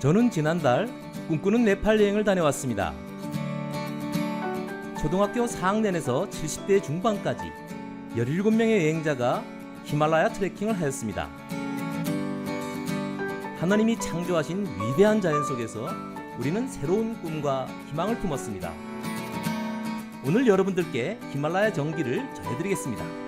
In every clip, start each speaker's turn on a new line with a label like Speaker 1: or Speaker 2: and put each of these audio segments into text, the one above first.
Speaker 1: 저는 지난달 꿈꾸는 네팔 여행을 다녀왔습니다. 초등학교 4학년에서 70대 중반까지 17명의 여행자가 히말라야 트레킹을 하였습니다. 하나님이 창조하신 위대한 자연 속에서 우리는 새로운 꿈과 희망을 품었습니다. 오늘 여러분들께 히말라야 정기를 전해드리겠습니다.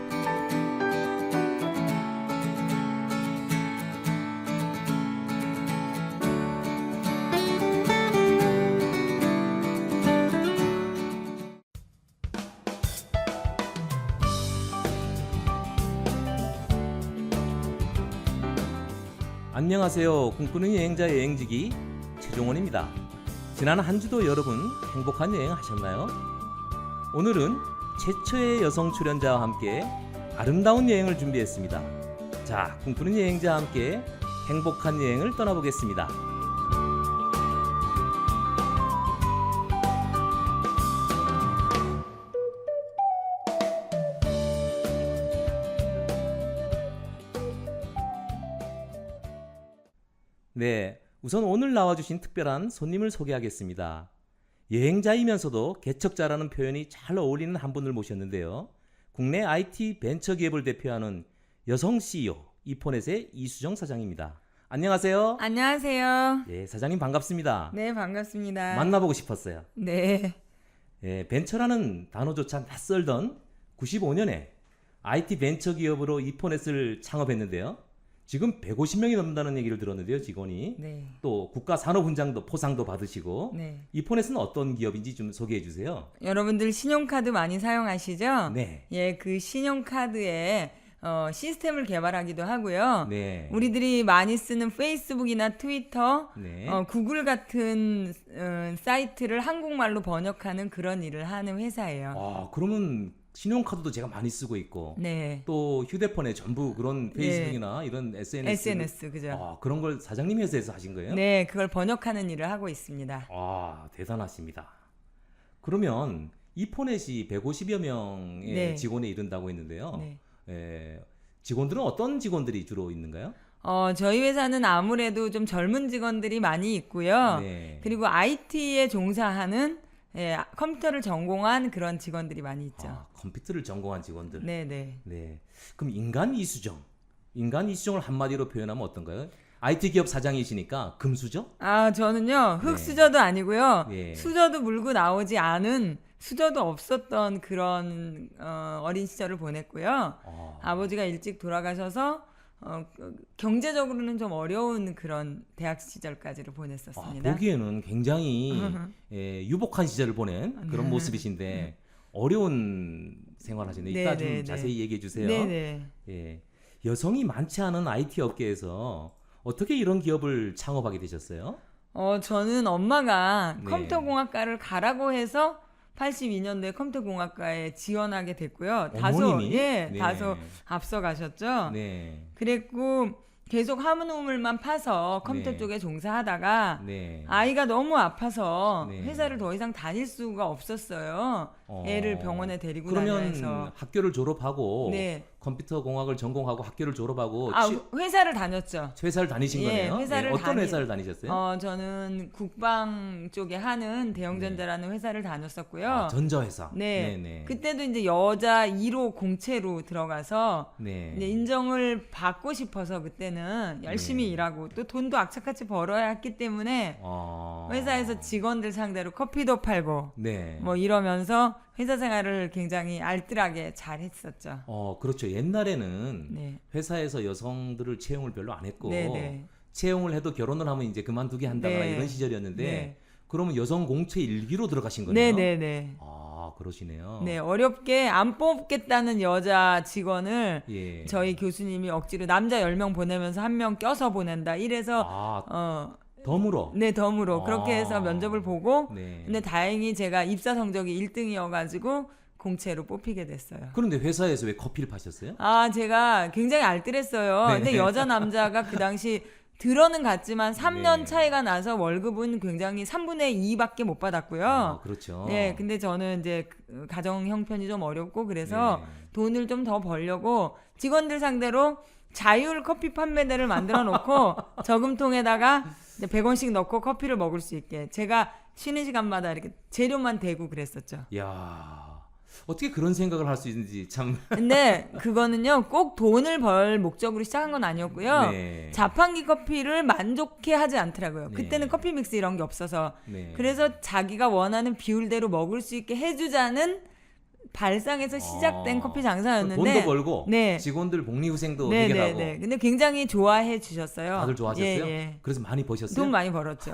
Speaker 1: 안녕하세요. 꿈꾸는 여행자 여행지기 최종원입니다. 지난 한 주도 여러분 행복한 여행 하셨나요? 오늘은 최초의 여성 출연자와 함께 아름다운 여행을 준비했습니다. 자, 꿈꾸는 여행자와 함께 행복한 여행을 떠나보겠습니다. 네, 우선 오늘 나와주신 특별한 손님을 소개하겠습니다. 여행자이면서도 개척자라는 표현이 잘 어울리는 한 분을 모셨는데요. 국내 IT 벤처 기업을 대표하는 여성 CEO 이포넷의 이수정 사장입니다. 안녕하세요.
Speaker 2: 안녕하세요.
Speaker 1: 예, 사장님 반갑습니다.
Speaker 2: 네, 반갑습니다.
Speaker 1: 만나보고 싶었어요.
Speaker 2: 네.
Speaker 1: 예, 벤처라는 단어조차 낯설던 95년에 IT 벤처 기업으로 이포넷을 창업했는데요. 지금 150명이 넘는다는 얘기를 들었는데요, 직원이.
Speaker 2: 네.
Speaker 1: 또 국가산업훈장도 포상도 받으시고.
Speaker 2: 네.
Speaker 1: 이포넷은 어떤 기업인지 좀 소개해 주세요.
Speaker 2: 여러분들 신용카드 많이 사용하시죠?
Speaker 1: 네.
Speaker 2: 예, 그 신용카드에 시스템을 개발하기도 하고요.
Speaker 1: 네.
Speaker 2: 우리들이 많이 쓰는 페이스북이나 트위터,
Speaker 1: 네.
Speaker 2: 구글 같은 사이트를 한국말로 번역하는 그런 일을 하는 회사예요.
Speaker 1: 아, 그러면 신용카드도 제가 많이 쓰고 있고.
Speaker 2: 네.
Speaker 1: 또 휴대폰에 전부 그런 페이스북이나 이런
Speaker 2: SNS, 그죠?
Speaker 1: 아, 그런 걸 사장님 회사에서 하신 거예요?
Speaker 2: 네, 그걸 번역하는 일을 하고 있습니다.
Speaker 1: 아, 대단하십니다. 그러면 이포넷이 150여 명의
Speaker 2: 네.
Speaker 1: 직원에 이른다고 했는데요.
Speaker 2: 네.
Speaker 1: 직원들은 어떤 직원들이 주로 있는가요?
Speaker 2: 저희 회사는 아무래도 좀 젊은 직원들이 많이 있고요.
Speaker 1: 네.
Speaker 2: 그리고 IT에 종사하는 컴퓨터를 전공한 그런 직원들이 많이 있죠.
Speaker 1: 아, 컴퓨터를 전공한 직원들.
Speaker 2: 네네.
Speaker 1: 네. 그럼 인간 이수정을 한마디로 표현하면 어떤가요? IT 기업 사장이시니까 금수저?
Speaker 2: 저는요, 흙수저도 아니고요.
Speaker 1: 네.
Speaker 2: 수저도 물고 나오지 않은, 수저도 없었던 그런 어린 시절을 보냈고요. 아버지가 일찍 돌아가셔서 경제적으로는 좀 어려운 그런 대학 시절까지를 보냈었습니다.
Speaker 1: 보기에는 굉장히 유복한 시절을 보낸 그런 모습이신데 어려운 생활하시네. 이따 좀 자세히 얘기해 주세요.
Speaker 2: 네네.
Speaker 1: 예. 여성이 많지 않은 IT 업계에서 어떻게 이런 기업을 창업하게 되셨어요?
Speaker 2: 저는 엄마가
Speaker 1: 네.
Speaker 2: 컴퓨터공학과를 가라고 해서 82년도에 컴퓨터공학과에 지원하게 됐고요.
Speaker 1: 어머님이?
Speaker 2: 다소 앞서 가셨죠.
Speaker 1: 네.
Speaker 2: 그랬고 계속 한우물만 파서 컴퓨터
Speaker 1: 네.
Speaker 2: 쪽에 종사하다가
Speaker 1: 네.
Speaker 2: 아이가 너무 아파서
Speaker 1: 네.
Speaker 2: 회사를 더 이상 다닐 수가 없었어요. 애를 병원에 데리고
Speaker 1: 그러면
Speaker 2: 다녀서.
Speaker 1: 학교를 졸업하고
Speaker 2: 네.
Speaker 1: 컴퓨터 공학을 전공하고 학교를 졸업하고
Speaker 2: 회사를 다녔죠.
Speaker 1: 회사를 다니신
Speaker 2: 예,
Speaker 1: 거네요.
Speaker 2: 회사를
Speaker 1: 어떤 회사를 다니셨어요?
Speaker 2: 저는 국방 쪽에 하는 대형전자라는 회사를 다녔었고요.
Speaker 1: 전자회사.
Speaker 2: 네.
Speaker 1: 네네.
Speaker 2: 그때도 이제 여자 1호 공채로 들어가서
Speaker 1: 네.
Speaker 2: 이제 인정을 받고 싶어서 그때는 열심히 일하고 또 돈도 악착같이 벌어야 했기 때문에 회사에서 직원들 상대로 커피도 팔고
Speaker 1: 네.
Speaker 2: 뭐 이러면서 회사 생활을 굉장히 알뜰하게 잘 했었죠.
Speaker 1: 그렇죠. 옛날에는
Speaker 2: 네.
Speaker 1: 회사에서 여성들을 채용을 별로 안 했고
Speaker 2: 네네.
Speaker 1: 채용을 해도 결혼을 하면 이제 그만두게 한다거나
Speaker 2: 네.
Speaker 1: 이런 시절이었는데
Speaker 2: 네.
Speaker 1: 그러면 여성 공채 1기로 들어가신 거네요.
Speaker 2: 네네네.
Speaker 1: 그러시네요.
Speaker 2: 네, 어렵게 안 뽑겠다는 여자 직원을
Speaker 1: 예.
Speaker 2: 저희 교수님이 억지로 남자 10명 보내면서 한 명 껴서 보낸다. 이래서
Speaker 1: 덤으로.
Speaker 2: 네, 덤으로 그렇게 해서 면접을 보고
Speaker 1: 네.
Speaker 2: 근데 다행히 제가 입사 성적이 1등이어가지고 공채로 뽑히게 됐어요.
Speaker 1: 그런데 회사에서 왜 커피를 파셨어요?
Speaker 2: 제가 굉장히 알뜰했어요.
Speaker 1: 네.
Speaker 2: 근데 여자 남자가 그 당시 들어는 갔지만 3년
Speaker 1: 네.
Speaker 2: 차이가 나서 월급은 굉장히 3분의 2밖에 못 받았고요.
Speaker 1: 그렇죠.
Speaker 2: 네, 근데 저는 이제 가정 형편이 좀 어렵고 그래서
Speaker 1: 네.
Speaker 2: 돈을 좀 더 벌려고 직원들 상대로 자율 커피 판매대를 만들어 놓고 저금통에다가 이제 100원씩 넣고 커피를 먹을 수 있게 제가 쉬는 시간마다 이렇게 재료만 대고 그랬었죠.
Speaker 1: 야, 어떻게 그런 생각을 할 수 있는지 참.
Speaker 2: 근데 그거는요 꼭 돈을 벌 목적으로 시작한 건 아니었고요.
Speaker 1: 네.
Speaker 2: 자판기 커피를 만족해 하지 않더라고요.
Speaker 1: 네.
Speaker 2: 그때는 커피 믹스 이런 게 없어서.
Speaker 1: 네.
Speaker 2: 그래서 자기가 원하는 비율대로 먹을 수 있게 해주자는 발상에서 시작된 커피 장사였는데
Speaker 1: 돈도 벌고
Speaker 2: 네.
Speaker 1: 직원들 복리후생도
Speaker 2: 네,
Speaker 1: 해결하고
Speaker 2: 네, 네. 근데 굉장히 좋아해 주셨어요.
Speaker 1: 다들 좋아하셨어요?
Speaker 2: 예, 예.
Speaker 1: 그래서 많이 버셨어요?
Speaker 2: 돈 많이 벌었죠.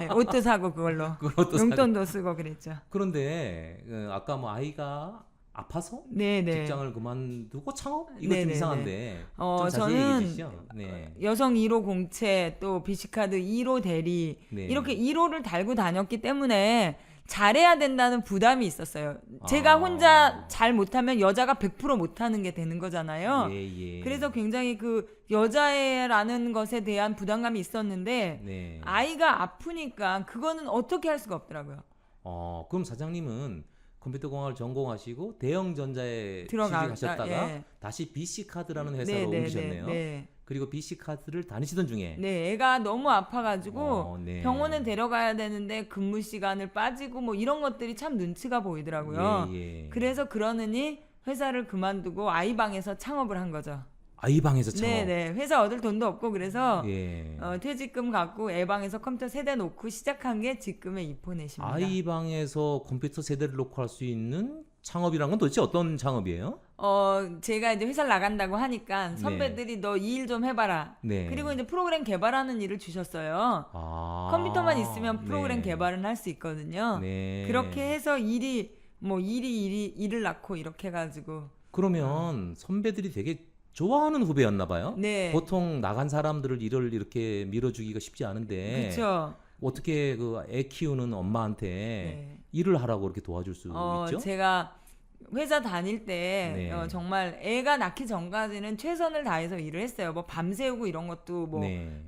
Speaker 2: 네, 옷도 사고 그걸로
Speaker 1: 그것도
Speaker 2: 용돈도 쓰고 그랬죠.
Speaker 1: 그런데 아까 뭐 아이가 아파서
Speaker 2: 네, 네.
Speaker 1: 직장을 그만두고 창업? 이거
Speaker 2: 네,
Speaker 1: 좀
Speaker 2: 네,
Speaker 1: 이상한데 좀 자세히
Speaker 2: 저는
Speaker 1: 얘기해 주시죠. 네.
Speaker 2: 여성 1호 공채 또 BC카드 1호 대리
Speaker 1: 네.
Speaker 2: 이렇게 1호를 달고 다녔기 때문에 잘해야 된다는 부담이 있었어요. 제가 혼자 잘 못하면 여자가 100% 못하는 게 되는 거잖아요.
Speaker 1: 예, 예.
Speaker 2: 그래서 굉장히 그 여자애라는 것에 대한 부담감이 있었는데
Speaker 1: 네.
Speaker 2: 아이가 아프니까 그거는 어떻게 할 수가 없더라고요.
Speaker 1: 그럼 사장님은 컴퓨터공학을 전공하시고 대형전자에
Speaker 2: 들어가-
Speaker 1: 취직하셨다가
Speaker 2: 예.
Speaker 1: 다시 BC카드라는 회사로 옮기셨네요.
Speaker 2: 네.
Speaker 1: 그리고 BC카드를 다니시던 중에
Speaker 2: 네, 애가 너무 아파가지고
Speaker 1: 네.
Speaker 2: 병원에 데려가야 되는데 근무 시간을 빠지고 뭐 이런 것들이 참 눈치가 보이더라고요.
Speaker 1: 예, 예.
Speaker 2: 그래서 그러느니 회사를 그만두고 아이방에서 창업을 한 거죠.
Speaker 1: 아이방에서 창업.
Speaker 2: 네네. 회사 얻을 돈도 없고 그래서
Speaker 1: 예.
Speaker 2: 퇴직금 갖고 애방에서 컴퓨터 세대 놓고 시작한 게 지금의 이포넷입니다.
Speaker 1: 아이방에서 컴퓨터 세대를 놓고 할 수 있는 창업이란 건 도대체 어떤 창업이에요?
Speaker 2: 제가 이제 회사를 나간다고 하니까 선배들이 너 이 일 좀 해봐라.
Speaker 1: 네.
Speaker 2: 그리고 이제 프로그램 개발하는 일을 주셨어요.
Speaker 1: 아,
Speaker 2: 컴퓨터만 있으면 프로그램
Speaker 1: 네.
Speaker 2: 개발은 할 수 있거든요.
Speaker 1: 네.
Speaker 2: 그렇게 해서 일을 낳고 이렇게 해가지고.
Speaker 1: 그러면 선배들이 되게 좋아하는 후배였나 봐요.
Speaker 2: 네.
Speaker 1: 보통 나간 사람들을 일을 이렇게 밀어주기가 쉽지 않은데
Speaker 2: 그렇죠.
Speaker 1: 어떻게 그 애 키우는 엄마한테
Speaker 2: 네.
Speaker 1: 일을 하라고 이렇게 도와줄 수 있죠?
Speaker 2: 제가 회사 다닐 때
Speaker 1: 네.
Speaker 2: 정말 애가 낳기 전까지는 최선을 다해서 일을 했어요. 뭐 밤새우고 이런 것도 뭐
Speaker 1: 네.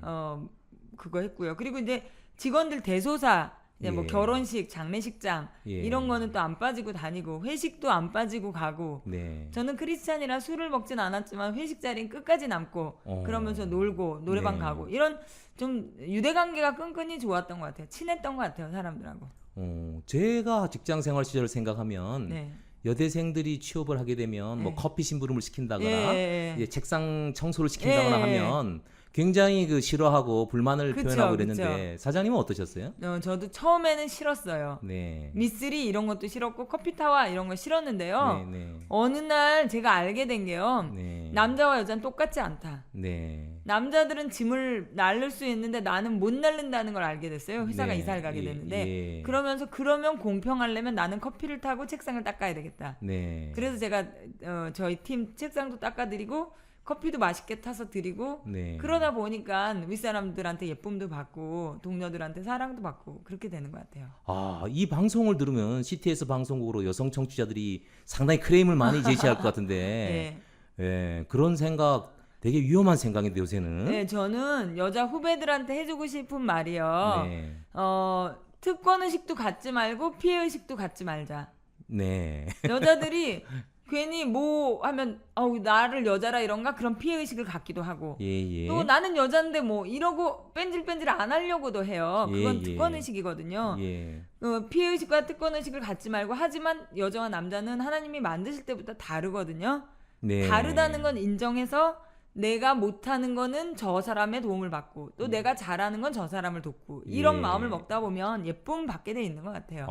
Speaker 2: 그거 했고요. 그리고 이제 직원들 대소사 이제 뭐
Speaker 1: 예.
Speaker 2: 결혼식, 장례식장
Speaker 1: 예.
Speaker 2: 이런 거는 또 안 빠지고 다니고 회식도 안 빠지고 가고.
Speaker 1: 네.
Speaker 2: 저는 크리스찬이라 술을 먹진 않았지만 회식 자리는 끝까지 남고 그러면서 놀고 노래방
Speaker 1: 네.
Speaker 2: 가고 이런 좀 유대관계가 끈끈이 좋았던 것 같아요. 친했던 것 같아요 사람들하고.
Speaker 1: 제가 직장 생활 시절을 생각하면
Speaker 2: 네.
Speaker 1: 여대생들이 취업을 하게 되면 뭐
Speaker 2: 네.
Speaker 1: 커피 심부름을 시킨다거나
Speaker 2: 예.
Speaker 1: 이제 책상 청소를 시킨다거나
Speaker 2: 예.
Speaker 1: 하면 굉장히 그 싫어하고 불만을
Speaker 2: 그쵸,
Speaker 1: 표현하고 그랬는데
Speaker 2: 그쵸.
Speaker 1: 사장님은 어떠셨어요?
Speaker 2: 저도 처음에는 싫었어요.
Speaker 1: 네.
Speaker 2: 미쓰리 이런 것도 싫었고 커피타와 이런 거 싫었는데요.
Speaker 1: 네.
Speaker 2: 어느 날 제가 알게 된 게요.
Speaker 1: 네.
Speaker 2: 남자와 여자는 똑같지 않다.
Speaker 1: 네.
Speaker 2: 남자들은 짐을 날릴 수 있는데 나는 못 날린다는 걸 알게 됐어요. 회사가
Speaker 1: 네.
Speaker 2: 이사를 가게
Speaker 1: 예,
Speaker 2: 됐는데
Speaker 1: 예.
Speaker 2: 그러면 공평하려면 나는 커피를 타고 책상을 닦아야 되겠다.
Speaker 1: 네.
Speaker 2: 그래서 제가 저희 팀 책상도 닦아드리고 커피도 맛있게 타서 드리고
Speaker 1: 네.
Speaker 2: 그러다 보니까 윗사람들한테 예쁨도 받고 동료들한테 사랑도 받고 그렇게 되는 것 같아요.
Speaker 1: 이 방송을 들으면 CTS 방송국으로 여성 청취자들이 상당히 크레임을 많이 제시할 것 같은데
Speaker 2: 네.
Speaker 1: 예, 그런 생각 되게 위험한 생각인데 요새는
Speaker 2: 네, 저는 여자 후배들한테 해주고 싶은 말이요.
Speaker 1: 네.
Speaker 2: 특권 의식도 갖지 말고 피해 의식도 갖지 말자.
Speaker 1: 네.
Speaker 2: 여자들이 괜히 뭐 하면 나를 여자라 이런가 그런 피해 의식을 갖기도 하고
Speaker 1: 예.
Speaker 2: 또 나는 여잔데 뭐 이러고 뺀질뺀질 안 하려고도 해요. 그건
Speaker 1: 예.
Speaker 2: 특권 의식이거든요.
Speaker 1: 예.
Speaker 2: 피해 의식과 특권 의식을 갖지 말고 하지만 여자와 남자는 하나님이 만드실 때부터 다르거든요.
Speaker 1: 네.
Speaker 2: 다르다는 건 인정해서 내가 못하는 거는 저 사람의 도움을 받고 또 내가 잘하는 건 저 사람을 돕고 이런
Speaker 1: 예.
Speaker 2: 마음을 먹다 보면 예쁨 받게 돼 있는 것 같아요.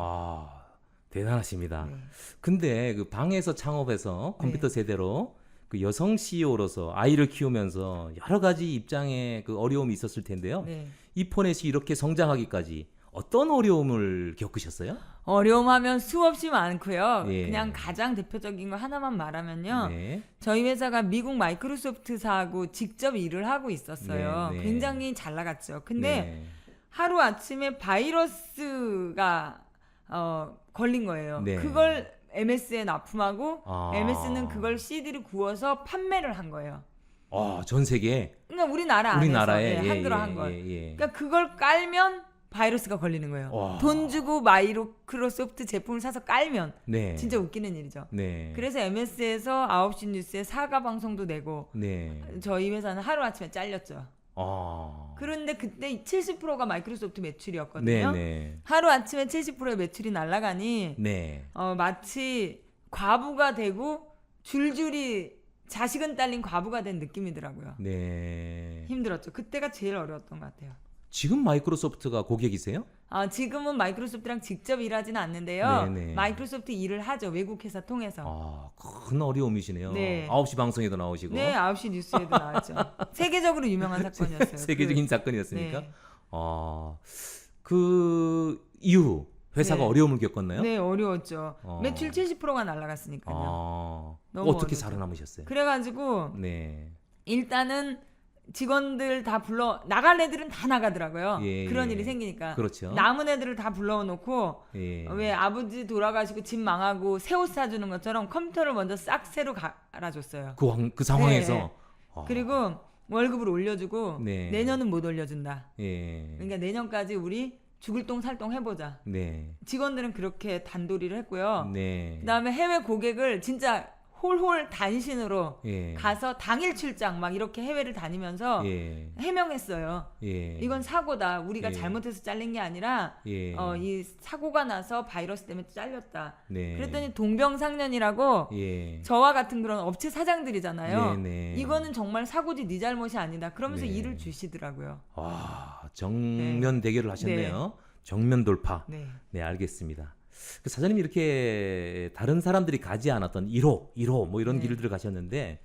Speaker 1: 대단하십니다.
Speaker 2: 네.
Speaker 1: 근데 그 방에서 창업해서 컴퓨터 세대로 그 여성 CEO로서 아이를 키우면서 여러 가지 입장에 그 어려움이 있었을 텐데요.
Speaker 2: 네.
Speaker 1: 이포넷이 이렇게 성장하기까지 어떤 어려움을 겪으셨어요?
Speaker 2: 어려움하면 수없이 많고요.
Speaker 1: 예.
Speaker 2: 그냥 가장 대표적인 거 하나만 말하면요.
Speaker 1: 네.
Speaker 2: 저희 회사가 미국 마이크로소프트사하고 직접 일을 하고 있었어요.
Speaker 1: 네.
Speaker 2: 굉장히 잘 나갔죠. 근데
Speaker 1: 네.
Speaker 2: 하루 아침에 바이러스가 걸린 거예요.
Speaker 1: 네.
Speaker 2: 그걸 MS에 납품하고 MS는
Speaker 1: 아.
Speaker 2: 그걸 CD를 구워서 판매를 한 거예요.
Speaker 1: 전 세계
Speaker 2: 그러니까 우리나라 안에서
Speaker 1: 우리나라에
Speaker 2: 한글화 한 걸.
Speaker 1: 예.
Speaker 2: 그러니까 그걸 깔면 바이러스가 걸리는 거예요.
Speaker 1: 와.
Speaker 2: 돈 주고 마이크로소프트 제품을 사서 깔면
Speaker 1: 네.
Speaker 2: 진짜 웃기는 일이죠.
Speaker 1: 네.
Speaker 2: 그래서 MS에서 9시 뉴스에 사과 방송도 내고
Speaker 1: 네.
Speaker 2: 저희 회사는 하루아침에 잘렸죠. 그런데 그때 70%가 마이크로소프트 매출이었거든요.
Speaker 1: 네네.
Speaker 2: 하루 아침에 70%의 매출이 날아가니
Speaker 1: 네.
Speaker 2: 마치 과부가 되고 줄줄이 자식은 딸린 과부가 된 느낌이더라고요.
Speaker 1: 네.
Speaker 2: 힘들었죠. 그때가 제일 어려웠던 것 같아요.
Speaker 1: 지금 마이크로소프트가 고객이세요?
Speaker 2: 지금은 마이크로소프트랑 직접 일하지는 않는데요.
Speaker 1: 네네.
Speaker 2: 마이크로소프트 일을 하죠. 외국 회사 통해서.
Speaker 1: 큰 어려움이시네요.
Speaker 2: 네.
Speaker 1: 9시 방송에도 나오시고.
Speaker 2: 네, 9시 뉴스에도 나왔죠. 세계적으로 유명한 사건이었어요.
Speaker 1: 세계적인 사건이었으니까.
Speaker 2: 네.
Speaker 1: 그 이후 회사가
Speaker 2: 네.
Speaker 1: 어려움을 겪었나요?
Speaker 2: 네, 어려웠죠. 매출 70%가 날아갔으니까요. 너무
Speaker 1: 어떻게
Speaker 2: 어렵죠.
Speaker 1: 살아남으셨어요?
Speaker 2: 그래가지고
Speaker 1: 네.
Speaker 2: 일단은 직원들 다 불러 나갈 애들은 다 나가더라고요.
Speaker 1: 예,
Speaker 2: 그런
Speaker 1: 예.
Speaker 2: 일이 생기니까.
Speaker 1: 그렇죠.
Speaker 2: 남은 애들을 다 불러놓고
Speaker 1: 예.
Speaker 2: 왜 아버지 돌아가시고 집 망하고 새 옷 사주는 것처럼 컴퓨터를 먼저 싹 새로 갈아줬어요.
Speaker 1: 그 상황에서.
Speaker 2: 네. 그리고 월급을 올려주고
Speaker 1: 네.
Speaker 2: 내년은 못 올려준다.
Speaker 1: 예.
Speaker 2: 그러니까 내년까지 우리 죽을 똥 살 똥 해보자.
Speaker 1: 네.
Speaker 2: 직원들은 그렇게 단도리를 했고요.
Speaker 1: 네.
Speaker 2: 그다음에 해외 고객을 진짜 홀홀 단신으로
Speaker 1: 예.
Speaker 2: 가서 당일 출장 막 이렇게 해외를 다니면서
Speaker 1: 예.
Speaker 2: 해명했어요.
Speaker 1: 예.
Speaker 2: 이건 사고다. 우리가
Speaker 1: 예.
Speaker 2: 잘못해서 잘린 게 아니라
Speaker 1: 예.
Speaker 2: 이 사고가 나서 바이러스 때문에 잘렸다.
Speaker 1: 네.
Speaker 2: 그랬더니 동병상련이라고
Speaker 1: 예.
Speaker 2: 저와 같은 그런 업체 사장들이잖아요.
Speaker 1: 네네.
Speaker 2: 이거는 정말 사고지 네 잘못이 아니다. 그러면서
Speaker 1: 네.
Speaker 2: 일을 주시더라고요.
Speaker 1: 정면 대결을 하셨네요. 정면 돌파.
Speaker 2: 네.
Speaker 1: 네, 알겠습니다. 그 사장님이 이렇게 다른 사람들이 가지 않았던 1호 뭐 이런
Speaker 2: 네.
Speaker 1: 길을 들어가셨는데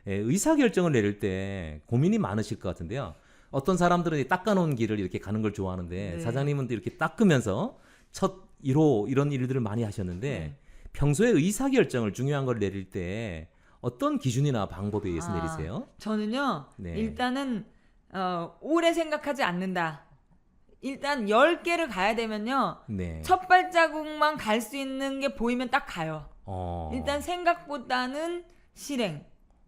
Speaker 1: 의사 결정을 내릴 때 고민이 많으실 것 같은데요. 어떤 사람들은 닦아놓은 길을 이렇게 가는 걸 좋아하는데
Speaker 2: 네.
Speaker 1: 사장님은 또 이렇게 닦으면서 첫 1호 이런 일들을 많이 하셨는데
Speaker 2: 네.
Speaker 1: 평소에 의사 결정을 중요한 걸 내릴 때 어떤 기준이나 방법에 의해서 내리세요?
Speaker 2: 저는요.
Speaker 1: 네.
Speaker 2: 일단은 오래 생각하지 않는다. 일단 10개를 가야 되면요.
Speaker 1: 네.
Speaker 2: 첫 발자국만 갈 수 있는 게 보이면 딱 가요. 일단 생각보다는 실행,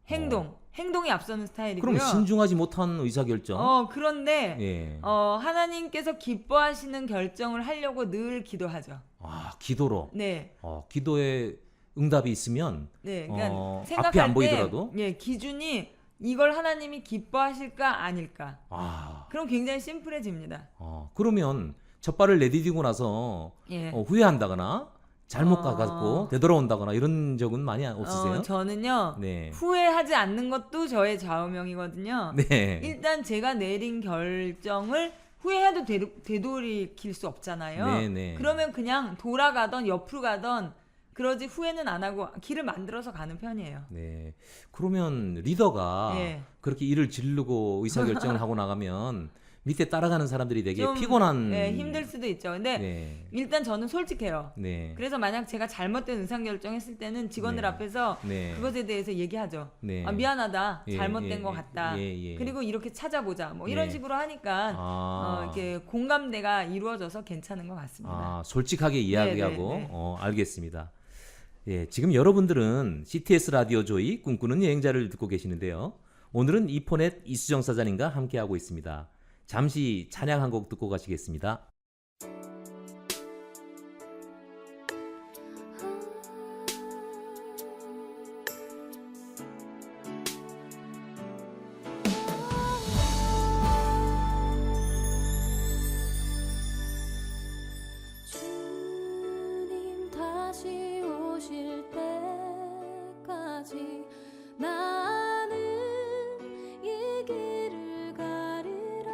Speaker 2: 행동이 앞서는 스타일이고요.
Speaker 1: 그럼 신중하지 못한 의사 결정?
Speaker 2: 그런데
Speaker 1: 예.
Speaker 2: 하나님께서 기뻐하시는 결정을 하려고 늘 기도하죠.
Speaker 1: 기도로.
Speaker 2: 네.
Speaker 1: 기도에 응답이 있으면
Speaker 2: 네. 그러니까
Speaker 1: 앞이
Speaker 2: 생각할
Speaker 1: 안 보이더라도
Speaker 2: 때 기준이 이걸 하나님이 기뻐하실까 아닐까. 그럼 굉장히 심플해집니다.
Speaker 1: 그러면 첫 발을 내디디고 나서
Speaker 2: 예.
Speaker 1: 후회한다거나 잘못 가갖고 되돌아온다거나 이런 적은 많이 없으세요?
Speaker 2: 저는요.
Speaker 1: 네.
Speaker 2: 후회하지 않는 것도 저의 좌우명이거든요.
Speaker 1: 네.
Speaker 2: 일단 제가 내린 결정을 후회해도 되돌이킬 수 없잖아요.
Speaker 1: 네네.
Speaker 2: 그러면 그냥 돌아가던 옆으로 가던 그러지 후회는 안 하고 길을 만들어서 가는 편이에요.
Speaker 1: 네. 그러면 리더가
Speaker 2: 예.
Speaker 1: 그렇게 일을 지르고 의사결정을 하고 나가면 밑에 따라가는 사람들이 되게
Speaker 2: 좀,
Speaker 1: 피곤한.
Speaker 2: 힘들 수도 있죠. 근데
Speaker 1: 네.
Speaker 2: 일단 저는 솔직해요.
Speaker 1: 네.
Speaker 2: 그래서 만약 제가 잘못된 의사결정했을 때는 직원들
Speaker 1: 네.
Speaker 2: 앞에서
Speaker 1: 네.
Speaker 2: 그것에 대해서 얘기하죠.
Speaker 1: 네.
Speaker 2: 미안하다.
Speaker 1: 예,
Speaker 2: 잘못된
Speaker 1: 예,
Speaker 2: 것
Speaker 1: 예,
Speaker 2: 같다.
Speaker 1: 예.
Speaker 2: 그리고 이렇게 찾아보자. 뭐 이런
Speaker 1: 네.
Speaker 2: 식으로 하니까 이렇게 공감대가 이루어져서 괜찮은 것 같습니다.
Speaker 1: 솔직하게 이야기하고
Speaker 2: 네, 네, 네.
Speaker 1: 알겠습니다. 예, 지금 여러분들은 CTS 라디오 조이 꿈꾸는 여행자를 듣고 계시는데요. 오늘은 이포넷 이수정 사장님과 함께하고 있습니다. 잠시 찬양 한 곡 듣고 가시겠습니다.
Speaker 3: 주님 다시 오실 때까지 나는 이 길을 가리라.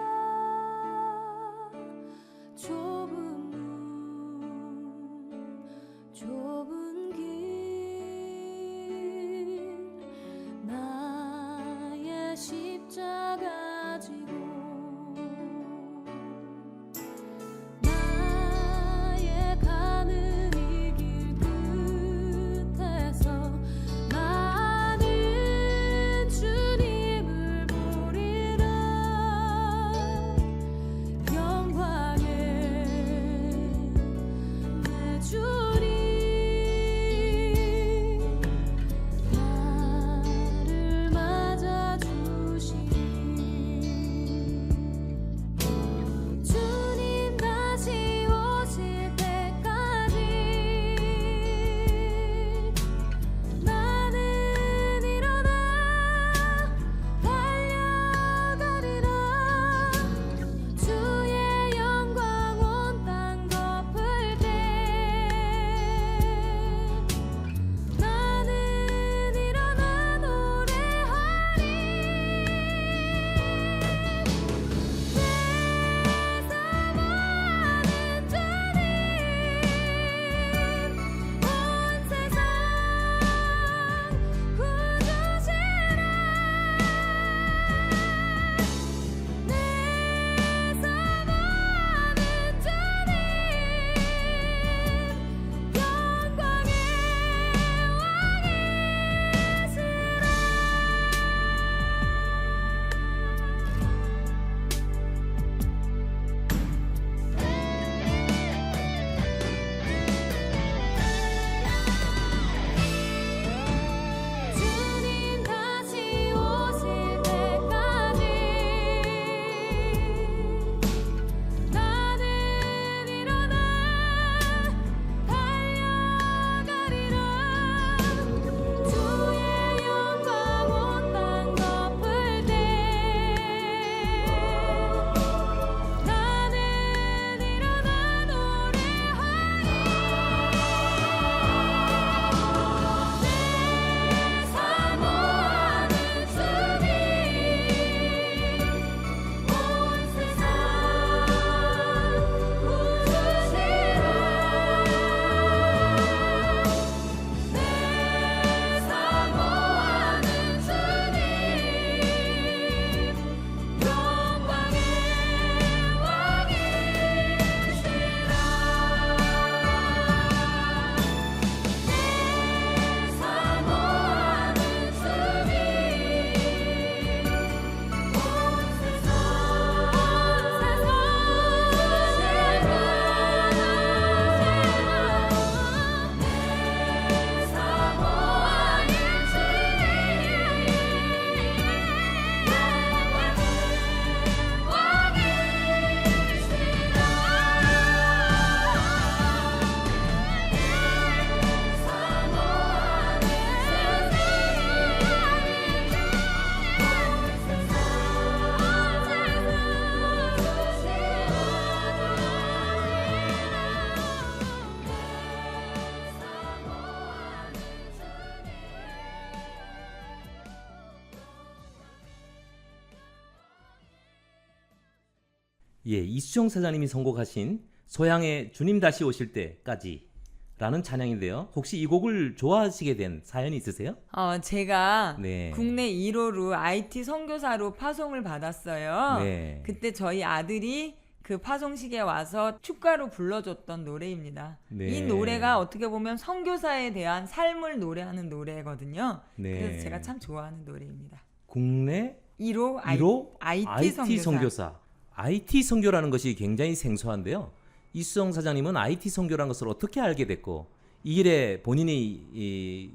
Speaker 1: 예, 이수정 사장님이 선곡하신 소양의 주님 다시 오실 때까지라는 찬양인데요. 혹시 이 곡을 좋아하시게 된 사연이 있으세요?
Speaker 2: 제가
Speaker 1: 네.
Speaker 2: 국내 1호로 IT 선교사로 파송을 받았어요.
Speaker 1: 네.
Speaker 2: 그때 저희 아들이 그 파송식에 와서 축가로 불러줬던 노래입니다.
Speaker 1: 네.
Speaker 2: 이 노래가 어떻게 보면 선교사에 대한 삶을 노래하는 노래거든요.
Speaker 1: 네.
Speaker 2: 그래서 제가 참 좋아하는 노래입니다.
Speaker 1: 국내
Speaker 2: 1호
Speaker 1: 1호
Speaker 2: IT 선교사.
Speaker 1: IT 선교라는 것이 굉장히 생소한데요. 이수정 사장님은 IT 선교라는 것을 어떻게 알게 됐고 이 일에 본인이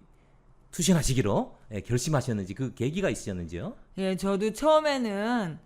Speaker 1: 투신하시기로 결심하셨는지 그 계기가 있으셨는지요?
Speaker 2: 예, 저도 처음에는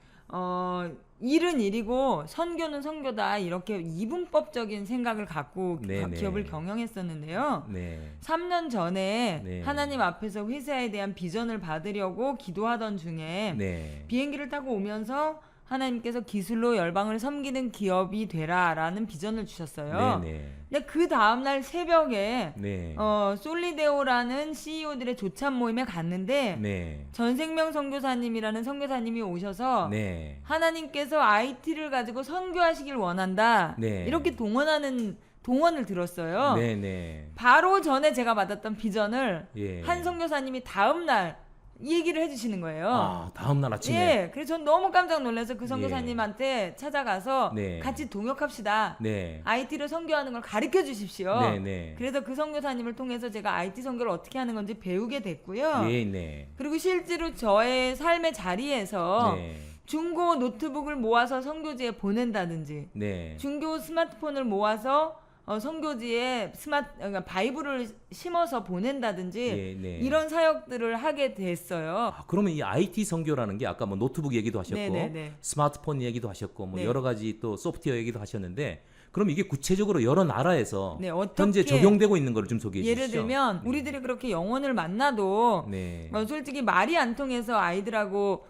Speaker 2: 일은 일이고 선교는 선교다 이렇게 이분법적인 생각을 갖고
Speaker 1: 네네.
Speaker 2: 기업을 경영했었는데요.
Speaker 1: 네.
Speaker 2: 3년 전에
Speaker 1: 네.
Speaker 2: 하나님 앞에서 회사에 대한 비전을 받으려고 기도하던 중에
Speaker 1: 네.
Speaker 2: 비행기를 타고 오면서 하나님께서 기술로 열방을 섬기는 기업이 되라라는 비전을 주셨어요.
Speaker 1: 네.
Speaker 2: 근데 그 다음날 새벽에
Speaker 1: 네.
Speaker 2: 솔리데오라는 CEO들의 조찬 모임에 갔는데
Speaker 1: 네.
Speaker 2: 전생명 선교사님이라는 선교사님이 오셔서
Speaker 1: 네.
Speaker 2: 하나님께서 IT를 가지고 선교하시길 원한다.
Speaker 1: 네.
Speaker 2: 이렇게 동원을 들었어요.
Speaker 1: 네. 네.
Speaker 2: 바로 전에 제가 받았던 비전을
Speaker 1: 예.
Speaker 2: 한 선교사님이 다음 날 얘기를 해주시는 거예요.
Speaker 1: 아, 다음 날 아침에.
Speaker 2: 예, 그래서 전 너무 깜짝 놀라서 그 선교사님한테 찾아가서
Speaker 1: 네.
Speaker 2: 같이 동역합시다.
Speaker 1: 네.
Speaker 2: IT를 선교하는 걸 가르쳐 주십시오.
Speaker 1: 네, 네.
Speaker 2: 그래서 그 선교사님을 통해서 제가 IT 선교를 어떻게 하는 건지 배우게 됐고요.
Speaker 1: 네, 네.
Speaker 2: 그리고 실제로 저의 삶의 자리에서
Speaker 1: 네.
Speaker 2: 중고 노트북을 모아서 선교지에 보낸다든지
Speaker 1: 네.
Speaker 2: 중고 스마트폰을 모아서 선교지에 그러니까 바이블을 심어서 보낸다든지
Speaker 1: 네, 네.
Speaker 2: 이런 사역들을 하게 됐어요.
Speaker 1: 아, 그러면 이 IT 선교라는 게 아까 뭐 노트북 얘기도 하셨고
Speaker 2: 네, 네, 네.
Speaker 1: 스마트폰 얘기도 하셨고 뭐
Speaker 2: 네.
Speaker 1: 여러 가지 또 소프트웨어 얘기도 하셨는데 그럼 이게 구체적으로 여러 나라에서
Speaker 2: 네, 어떻게
Speaker 1: 현재 적용되고 있는 걸 좀 소개해 주시죠.
Speaker 2: 예를 들면 우리들이 그렇게 영혼을 만나도
Speaker 1: 네.
Speaker 2: 솔직히 말이 안 통해서 아이들하고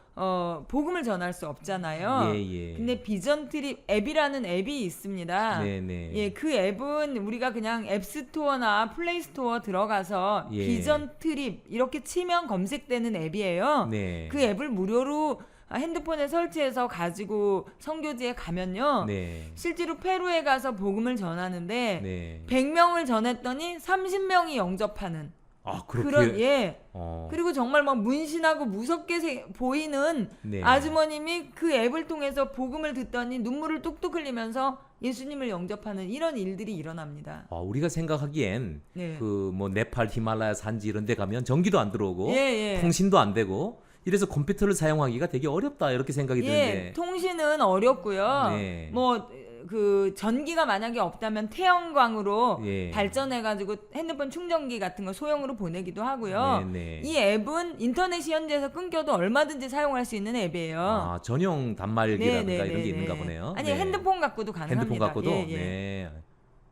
Speaker 2: 복음을 전할 수 없잖아요.
Speaker 1: 예, 예.
Speaker 2: 근데 비전 트립 앱이라는 앱이 있습니다.
Speaker 1: 네, 네.
Speaker 2: 예, 그 앱은 우리가 그냥 앱스토어나 플레이스토어 들어가서
Speaker 1: 예.
Speaker 2: 비전 트립 이렇게 치면 검색되는 앱이에요.
Speaker 1: 네.
Speaker 2: 그 앱을 무료로 핸드폰에 설치해서 가지고 선교지에 가면요.
Speaker 1: 네.
Speaker 2: 실제로 페루에 가서 복음을 전하는데
Speaker 1: 네.
Speaker 2: 100명을 전했더니 30명이 영접하는
Speaker 1: 아, 그렇게
Speaker 2: 그런 예.
Speaker 1: 어.
Speaker 2: 그리고 정말 막 문신하고 무섭게 보이는
Speaker 1: 네.
Speaker 2: 아주머님이 그 앱을 통해서 복음을 듣더니 눈물을 뚝뚝 흘리면서 예수님을 영접하는 이런 일들이 일어납니다.
Speaker 1: 우리가 생각하기엔
Speaker 2: 네.
Speaker 1: 그 뭐 네팔 히말라야 산지 이런 데 가면 전기도 안 들어오고
Speaker 2: 예, 예.
Speaker 1: 통신도 안 되고 이래서 컴퓨터를 사용하기가 되게 어렵다 이렇게 생각이 드는데
Speaker 2: 예, 통신은 어렵고요.
Speaker 1: 네.
Speaker 2: 뭐 그 전기가 만약에 없다면 태양광으로
Speaker 1: 예.
Speaker 2: 발전해가지고 핸드폰 충전기 같은 거 소형으로 보내기도 하고요.
Speaker 1: 네, 네.
Speaker 2: 이 앱은 인터넷이 현지에서 끊겨도 얼마든지 사용할 수 있는 앱이에요.
Speaker 1: 아, 전용 단말기라든가
Speaker 2: 네, 네,
Speaker 1: 이런 게
Speaker 2: 네,
Speaker 1: 있는가
Speaker 2: 네.
Speaker 1: 보네요.
Speaker 2: 아니
Speaker 1: 네.
Speaker 2: 핸드폰 갖고도 가능합니다.
Speaker 1: 핸드폰 갖고도
Speaker 2: 예, 예.
Speaker 1: 네.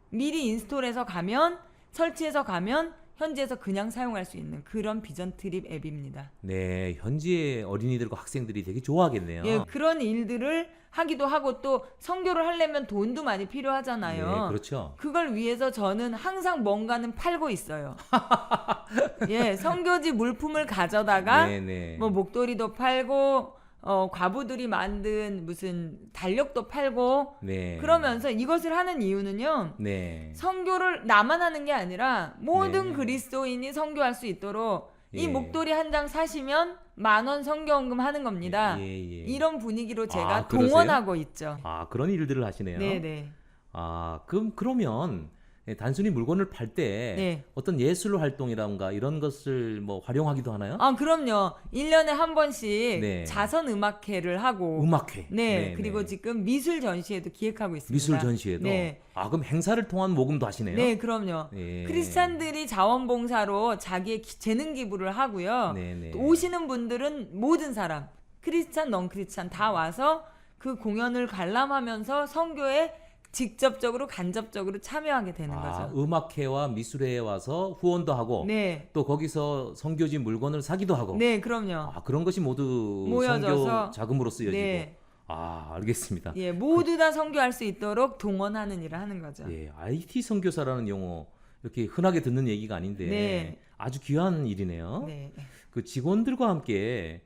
Speaker 2: 미리 인스톨해서 가면 설치해서 가면 현지에서 그냥 사용할 수 있는 그런 비전 트립 앱입니다.
Speaker 1: 네, 현지의 어린이들과 학생들이 되게 좋아하겠네요.
Speaker 2: 예, 그런 일들을 하기도 하고 또 선교를 하려면 돈도 많이 필요하잖아요.
Speaker 1: 네, 그렇죠.
Speaker 2: 그걸 위해서 저는 항상 뭔가는 팔고 있어요. 예, 선교지 물품을 가져다가
Speaker 1: 네, 네.
Speaker 2: 뭐 목도리도 팔고 과부들이 만든 무슨 달력도 팔고
Speaker 1: 네.
Speaker 2: 그러면서 이것을 하는 이유는요.
Speaker 1: 네.
Speaker 2: 선교를 나만 하는 게 아니라 모든
Speaker 1: 네.
Speaker 2: 그리스도인이 선교할 수 있도록 이
Speaker 1: 예.
Speaker 2: 목도리 한 장 사시면 10,000원 선교헌금 하는 겁니다.
Speaker 1: 예, 예.
Speaker 2: 이런 분위기로 제가
Speaker 1: 아, 그러세요?
Speaker 2: 동원하고 있죠.
Speaker 1: 아, 그런 일들을 하시네요.
Speaker 2: 네네.
Speaker 1: 아, 그러면 단순히 물건을 팔 때
Speaker 2: 네.
Speaker 1: 어떤 예술 활동이라든가 이런 것을 뭐 활용하기도 하나요?
Speaker 2: 아, 그럼요. 1년에 한 번씩
Speaker 1: 네.
Speaker 2: 자선 음악회를 하고
Speaker 1: 음악회.
Speaker 2: 네, 그리고 지금 미술 전시회도 기획하고 있습니다.
Speaker 1: 미술 전시회도.
Speaker 2: 네.
Speaker 1: 아, 그럼 행사를 통한 모금도 하시네요.
Speaker 2: 네, 그럼요.
Speaker 1: 예.
Speaker 2: 크리스찬들이 자원봉사로 자기의 재능 기부를 하고요.
Speaker 1: 네, 네.
Speaker 2: 또 오시는 분들은 모든 사람, 크리스찬, 넌 크리스찬 다 와서 그 공연을 관람하면서 선교에 직접적으로 간접적으로 참여하게 되는 거죠.
Speaker 1: 음악회와 미술회에 와서 후원도 하고
Speaker 2: 네.
Speaker 1: 또 거기서 선교지 물건을 사기도 하고.
Speaker 2: 네, 그럼요.
Speaker 1: 아, 그런 것이 모두
Speaker 2: 모여져서.
Speaker 1: 선교 자금으로 쓰여지고.
Speaker 2: 네.
Speaker 1: 아, 알겠습니다.
Speaker 2: 예, 모두 다 선교할 수 있도록 동원하는 일을 하는 거죠.
Speaker 1: 예, IT 선교사라는 용어 이렇게 흔하게 듣는 얘기가 아닌데
Speaker 2: 네.
Speaker 1: 아주 귀한 일이네요.
Speaker 2: 네.
Speaker 1: 그 직원들과 함께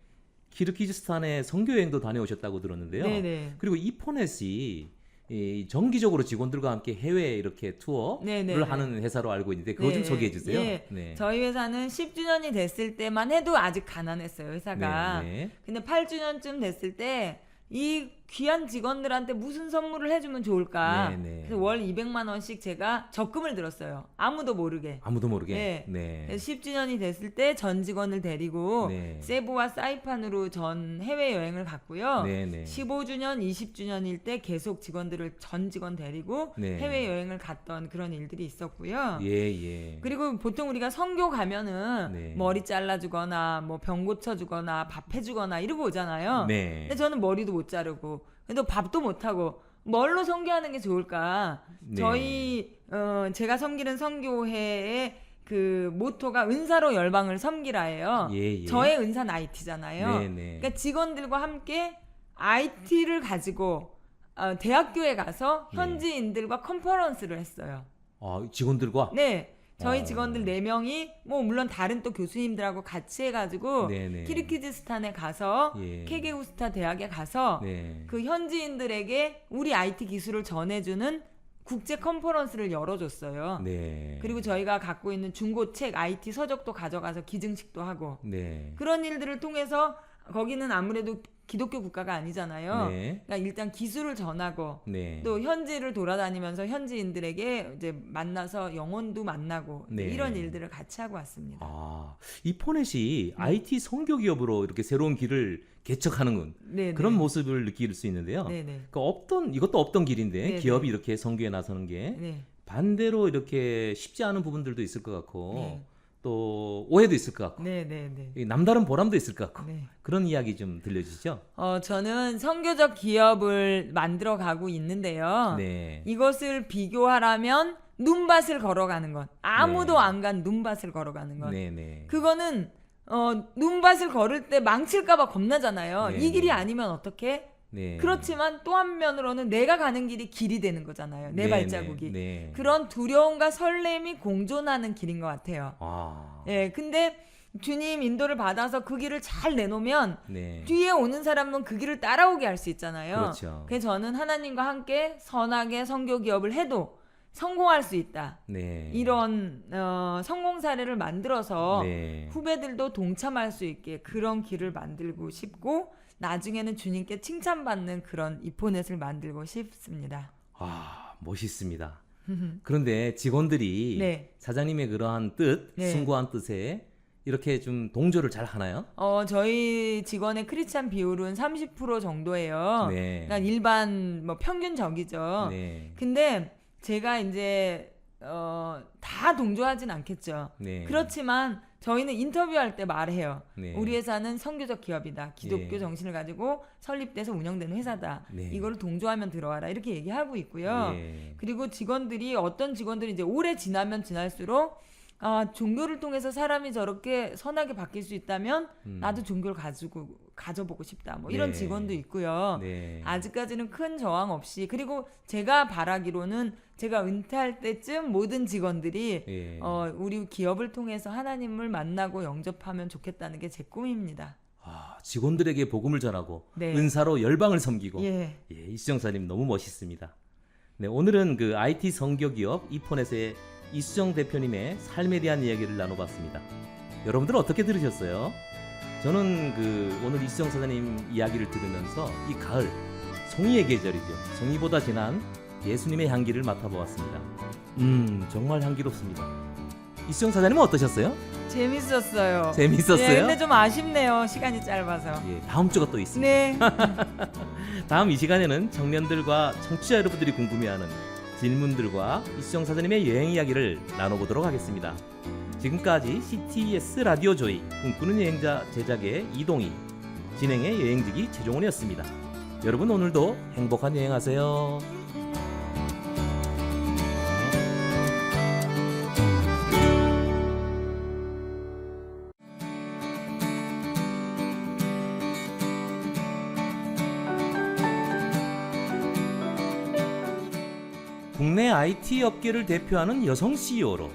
Speaker 1: 키르기즈스탄에 선교 여행도 다녀오셨다고 들었는데요.
Speaker 2: 네네.
Speaker 1: 그리고 이포넷이 이 정기적으로 직원들과 함께 해외 이렇게 투어를
Speaker 2: 네네네.
Speaker 1: 하는 회사로 알고 있는데 그거 좀
Speaker 2: 네.
Speaker 1: 소개해 주세요.
Speaker 2: 예.
Speaker 1: 네.
Speaker 2: 저희 회사는 10주년이 됐을 때만 해도 아직 가난했어요, 회사가.
Speaker 1: 네.
Speaker 2: 근데 8주년쯤 됐을 때 이 귀한 직원들한테 무슨 선물을 해주면 좋을까?
Speaker 1: 네, 네.
Speaker 2: 그래서 월 200만 원씩 제가 적금을 들었어요. 아무도 모르게.
Speaker 1: 아무도 모르게.
Speaker 2: 네.
Speaker 1: 네.
Speaker 2: 그래서 10주년이 됐을 때 전 직원을 데리고
Speaker 1: 네.
Speaker 2: 세부와 사이판으로 전 해외 여행을 갔고요.
Speaker 1: 네, 네.
Speaker 2: 15주년, 20주년일 때 계속 직원들을 전 직원 데리고
Speaker 1: 네.
Speaker 2: 해외 여행을 갔던 그런 일들이 있었고요.
Speaker 1: 예, 예.
Speaker 2: 그리고 보통 우리가 선교 가면은
Speaker 1: 네.
Speaker 2: 머리 잘라주거나 뭐 병 고쳐주거나 밥 해주거나 이러고 오잖아요.
Speaker 1: 네.
Speaker 2: 근데 저는 머리도 못 자르고 근데 밥도 못 하고 뭘로 선교하는 게 좋을까?
Speaker 1: 네.
Speaker 2: 저희 제가 섬기는 선교회의 그 모토가 은사로 열방을 섬기라예요.
Speaker 1: 예, 예.
Speaker 2: 저의 은사는 IT잖아요.
Speaker 1: 네, 네.
Speaker 2: 그러니까 직원들과 함께 IT를 가지고 대학교에 가서 현지인들과 컨퍼런스를 했어요.
Speaker 1: 아, 직원들과
Speaker 2: 네. 저희
Speaker 1: 어.
Speaker 2: 직원들 4명이 뭐 물론 다른 또 교수님들하고 같이 해가지고
Speaker 1: 네네.
Speaker 2: 키르기즈스탄에 가서
Speaker 1: 예.
Speaker 2: 케게우스타 대학에 가서
Speaker 1: 네.
Speaker 2: 그 현지인들에게 우리 IT 기술을 전해주는 국제 컨퍼런스를 열어줬어요.
Speaker 1: 네.
Speaker 2: 그리고 저희가 갖고 있는 중고책 IT 서적도 가져가서 기증식도 하고
Speaker 1: 네.
Speaker 2: 그런 일들을 통해서 거기는 아무래도 기독교 국가가 아니잖아요.
Speaker 1: 네.
Speaker 2: 그러니까 일단 기술을 전하고
Speaker 1: 네.
Speaker 2: 또 현지를 돌아다니면서 현지인들에게 이제 만나서 영혼도 만나고 이제
Speaker 1: 네.
Speaker 2: 이런 일들을 같이 하고 왔습니다.
Speaker 1: 아, 이포넷이 IT 선교 기업으로 이렇게 새로운 길을 개척하는
Speaker 2: 네,
Speaker 1: 그런 모습을 느낄 수 있는데요.
Speaker 2: 네, 네.
Speaker 1: 그러니까 이것도 없던 길인데
Speaker 2: 네,
Speaker 1: 기업이 이렇게 선교에 나서는 게
Speaker 2: 네.
Speaker 1: 반대로 이렇게 쉽지 않은 부분들도 있을 것 같고
Speaker 2: 네.
Speaker 1: 또 오해도 있을 것 같고
Speaker 2: 네, 네, 네.
Speaker 1: 이 남다른 보람도 있을 것 같고
Speaker 2: 네.
Speaker 1: 그런 이야기 좀 들려주시죠.
Speaker 2: 저는 선교적 기업을 만들어 가고 있는데요.
Speaker 1: 네.
Speaker 2: 이것을 비교하라면 눈밭을 걸어가는 것. 아무도
Speaker 1: 네.
Speaker 2: 안 간 눈밭을 걸어가는 것.
Speaker 1: 네네.
Speaker 2: 그거는 눈밭을 걸을 때 망칠까봐 겁나잖아요.
Speaker 1: 네,
Speaker 2: 이 길이
Speaker 1: 네.
Speaker 2: 아니면 어떡해?
Speaker 1: 네.
Speaker 2: 그렇지만 또 한면으로는 내가 가는 길이 길이 되는 거잖아요. 내
Speaker 1: 네,
Speaker 2: 발자국이.
Speaker 1: 네, 네.
Speaker 2: 그런 두려움과 설렘이 공존하는 길인 것 같아요.
Speaker 1: 아.
Speaker 2: 예, 근데 주님 인도를 받아서 그 길을 잘 내놓으면
Speaker 1: 네.
Speaker 2: 뒤에 오는 사람은 그 길을 따라오게 할 수 있잖아요.
Speaker 1: 그렇죠.
Speaker 2: 그래서 저는 하나님과 함께 선하게 선교 기업을 해도 성공할 수 있다.
Speaker 1: 네.
Speaker 2: 이런 성공 사례를 만들어서
Speaker 1: 네.
Speaker 2: 후배들도 동참할 수 있게 그런 길을 만들고 싶고 나중에는 주님께 칭찬받는 그런 이포넷을 만들고 싶습니다.
Speaker 1: 아, 멋있습니다. 그런데 직원들이
Speaker 2: 네.
Speaker 1: 사장님의 그러한 뜻,
Speaker 2: 네.
Speaker 1: 숭고한 뜻에 이렇게 좀 동조를 잘 하나요?
Speaker 2: 저희 직원의 크리스찬 비율은 30% 정도예요.
Speaker 1: 네.
Speaker 2: 그러니까 일반 뭐 평균적이죠.
Speaker 1: 네.
Speaker 2: 근데 제가 이제 다 동조하진 않겠죠.
Speaker 1: 네.
Speaker 2: 그렇지만 저희는 인터뷰할 때 말해요.
Speaker 1: 네.
Speaker 2: 우리 회사는 선교적 기업이다. 기독교
Speaker 1: 예.
Speaker 2: 정신을 가지고 설립돼서 운영되는 회사다.
Speaker 1: 네.
Speaker 2: 이거를 동조하면 들어와라. 이렇게 얘기하고 있고요.
Speaker 1: 예.
Speaker 2: 그리고 직원들이 어떤 직원들이 이제 오래 지나면 지날수록 종교를 통해서 사람이 저렇게 선하게 바뀔 수 있다면 나도 종교를 가져보고 싶다. 뭐 이런
Speaker 1: 네.
Speaker 2: 직원도 있고요.
Speaker 1: 네.
Speaker 2: 아직까지는 큰 저항 없이 그리고 제가 바라기로는 제가 은퇴할 때쯤 모든 직원들이
Speaker 1: 예.
Speaker 2: 우리 기업을 통해서 하나님을 만나고 영접하면 좋겠다는 게 제 꿈입니다.
Speaker 1: 아, 직원들에게 복음을 전하고
Speaker 2: 네.
Speaker 1: 은사로 열방을 섬기고
Speaker 2: 예.
Speaker 1: 이수정사님 너무 멋있습니다. 네, 오늘은 그 IT 선교 기업 이포넷의 이수정 대표님의 삶에 대한 이야기를 나눠봤습니다. 여러분들 어떻게 들으셨어요? 저는 오늘 이수정 사장님 이야기를 들으면서 이 가을 송이의 계절이죠. 송이보다 진한 예수님의 향기를 맡아보았습니다. 정말 향기롭습니다. 이수정 사장님은 어떠셨어요?
Speaker 2: 재밌었어요.
Speaker 1: 재밌었어요?
Speaker 2: 예, 근데 좀 아쉽네요. 시간이 짧아서.
Speaker 1: 예, 다음 주가 또 있습니다.
Speaker 2: 네.
Speaker 1: 다음 이 시간에는 청년들과 청취자 여러분들이 궁금해하는 질문들과 이수정 사장님의 여행 이야기를 나눠보도록 하겠습니다. 지금까지 CTS 라디오 조이 꿈꾸는 여행자 제작의 이동희, 진행의 여행지기 최종원이었습니다. 여러분 오늘도 행복한 여행하세요. 국내 IT 업계를 대표하는 여성 CEO로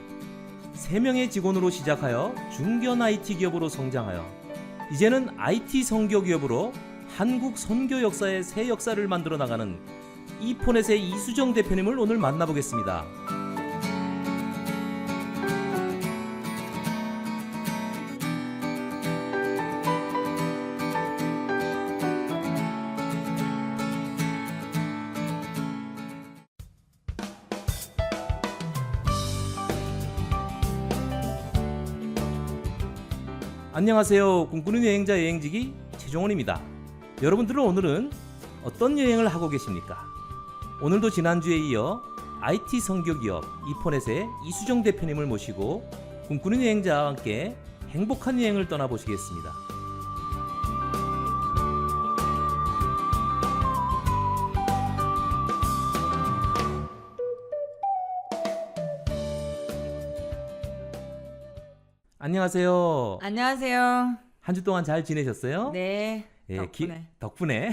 Speaker 1: 3명의 직원으로 시작하여 중견 IT 기업으로 성장하여 이제는 IT 선교 기업으로 한국 선교 역사의 새 역사를 만들어 나가는 이포넷의 이수정 대표님을 오늘 만나보겠습니다. 안녕하세요. 꿈꾸는 여행자 여행지기 최종원입니다. 여러분들은 오늘은 어떤 여행을 하고 계십니까? 오늘도 지난주에 이어 IT 선교기업 이포넷의 이수정 대표님을 모시고 꿈꾸는 여행자와 함께 행복한 여행을 떠나보시겠습니다. 안녕하세요.
Speaker 2: 안녕하세요.
Speaker 1: 한 주 동안 잘 지내셨어요?
Speaker 2: 네.
Speaker 1: 예,
Speaker 2: 덕분에.
Speaker 1: 덕분에.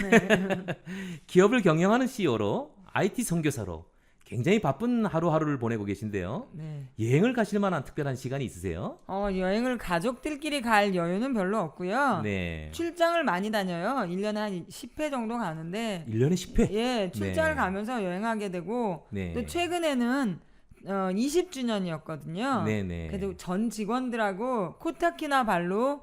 Speaker 1: 기업을 경영하는 CEO로 IT 선교사로 굉장히 바쁜 하루하루를 보내고 계신데요.
Speaker 2: 네.
Speaker 1: 여행을 가실 만한 특별한 시간이 있으세요?
Speaker 2: 여행을 가족들끼리 갈 여유는 별로 없고요.
Speaker 1: 네.
Speaker 2: 출장을 많이 다녀요. 1년에 한 10회 정도 가는데
Speaker 1: 1년에 10회?
Speaker 2: 예, 출장을
Speaker 1: 네.
Speaker 2: 가면서 여행하게 되고
Speaker 1: 네.
Speaker 2: 또 최근에는 20주년이었거든요.
Speaker 1: 네네.
Speaker 2: 그래도 전 직원들하고 코타키나발루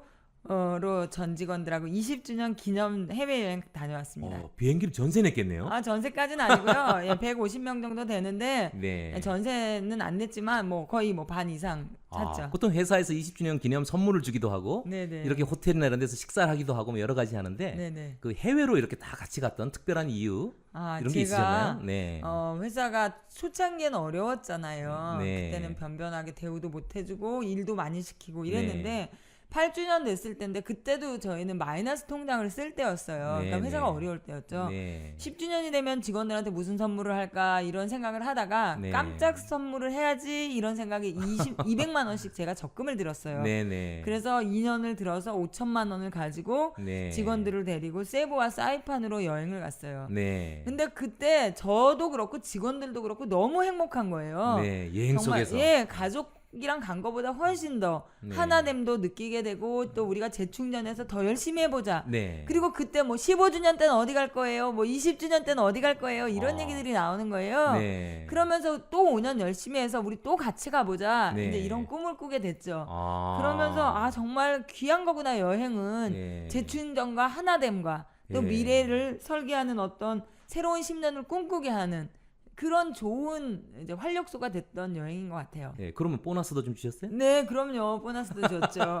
Speaker 2: 로 전 직원들하고 20주년 기념 해외여행 다녀왔습니다.
Speaker 1: 비행기를 전세 냈겠네요?
Speaker 2: 전세까지는 아니고요. 예, 150명 정도 되는데
Speaker 1: 네.
Speaker 2: 전세는 안 냈지만 뭐 거의 뭐 반 이상 찼죠.
Speaker 1: 보통 회사에서 20주년 기념 선물을 주기도 하고
Speaker 2: 네네.
Speaker 1: 이렇게 호텔이나 이런 데서 식사를 하기도 하고 뭐 여러 가지 하는데
Speaker 2: 네네.
Speaker 1: 그 해외로 이렇게 다 같이 갔던 특별한 이유 이런 게 있으셨나요? 네.
Speaker 2: 회사가 초창기엔 어려웠잖아요.
Speaker 1: 네.
Speaker 2: 그때는 변변하게 대우도 못 해주고 일도 많이 시키고 이랬는데
Speaker 1: 네.
Speaker 2: 8주년 됐을 때인데 그때도 저희는 마이너스 통장을 쓸 때였어요.
Speaker 1: 네,
Speaker 2: 그러니까 회사가
Speaker 1: 네.
Speaker 2: 어려울 때였죠.
Speaker 1: 네.
Speaker 2: 10주년이 되면 직원들한테 무슨 선물을 할까 이런 생각을 하다가
Speaker 1: 네.
Speaker 2: 깜짝 선물을 해야지 이런 생각에 200만 원씩 제가 적금을 들었어요.
Speaker 1: 네네.
Speaker 2: 그래서 2년을 들어서 5천만 원을 가지고
Speaker 1: 네.
Speaker 2: 직원들을 데리고 세부와 사이판으로 여행을 갔어요.
Speaker 1: 네.
Speaker 2: 근데 그때 저도 그렇고 직원들도 그렇고 너무 행복한 거예요.
Speaker 1: 네. 여행
Speaker 2: 정말
Speaker 1: 속에서.
Speaker 2: 예, 가족이랑 간 거보다 훨씬 더
Speaker 1: 네.
Speaker 2: 하나됨도 느끼게 되고 또 우리가 재충전해서 더 열심히 해보자.
Speaker 1: 네.
Speaker 2: 그리고 그때 뭐 15주년 때는 어디 갈 거예요? 뭐 20주년 때는 어디 갈 거예요? 이런 얘기들이 나오는 거예요.
Speaker 1: 네.
Speaker 2: 그러면서 또 5년 열심히 해서 우리 또 같이 가보자.
Speaker 1: 네.
Speaker 2: 이제 이런 꿈을 꾸게 됐죠.
Speaker 1: 아.
Speaker 2: 그러면서 정말 귀한 거구나 여행은.
Speaker 1: 네.
Speaker 2: 재충전과 하나됨과 또
Speaker 1: 예.
Speaker 2: 미래를 설계하는 어떤 새로운 10년을 꿈꾸게 하는 그런 좋은 이제 활력소가 됐던 여행인 것 같아요.
Speaker 1: 네, 그러면 보너스도 좀 주셨어요?
Speaker 2: 네, 그럼요. 보너스도 줬죠.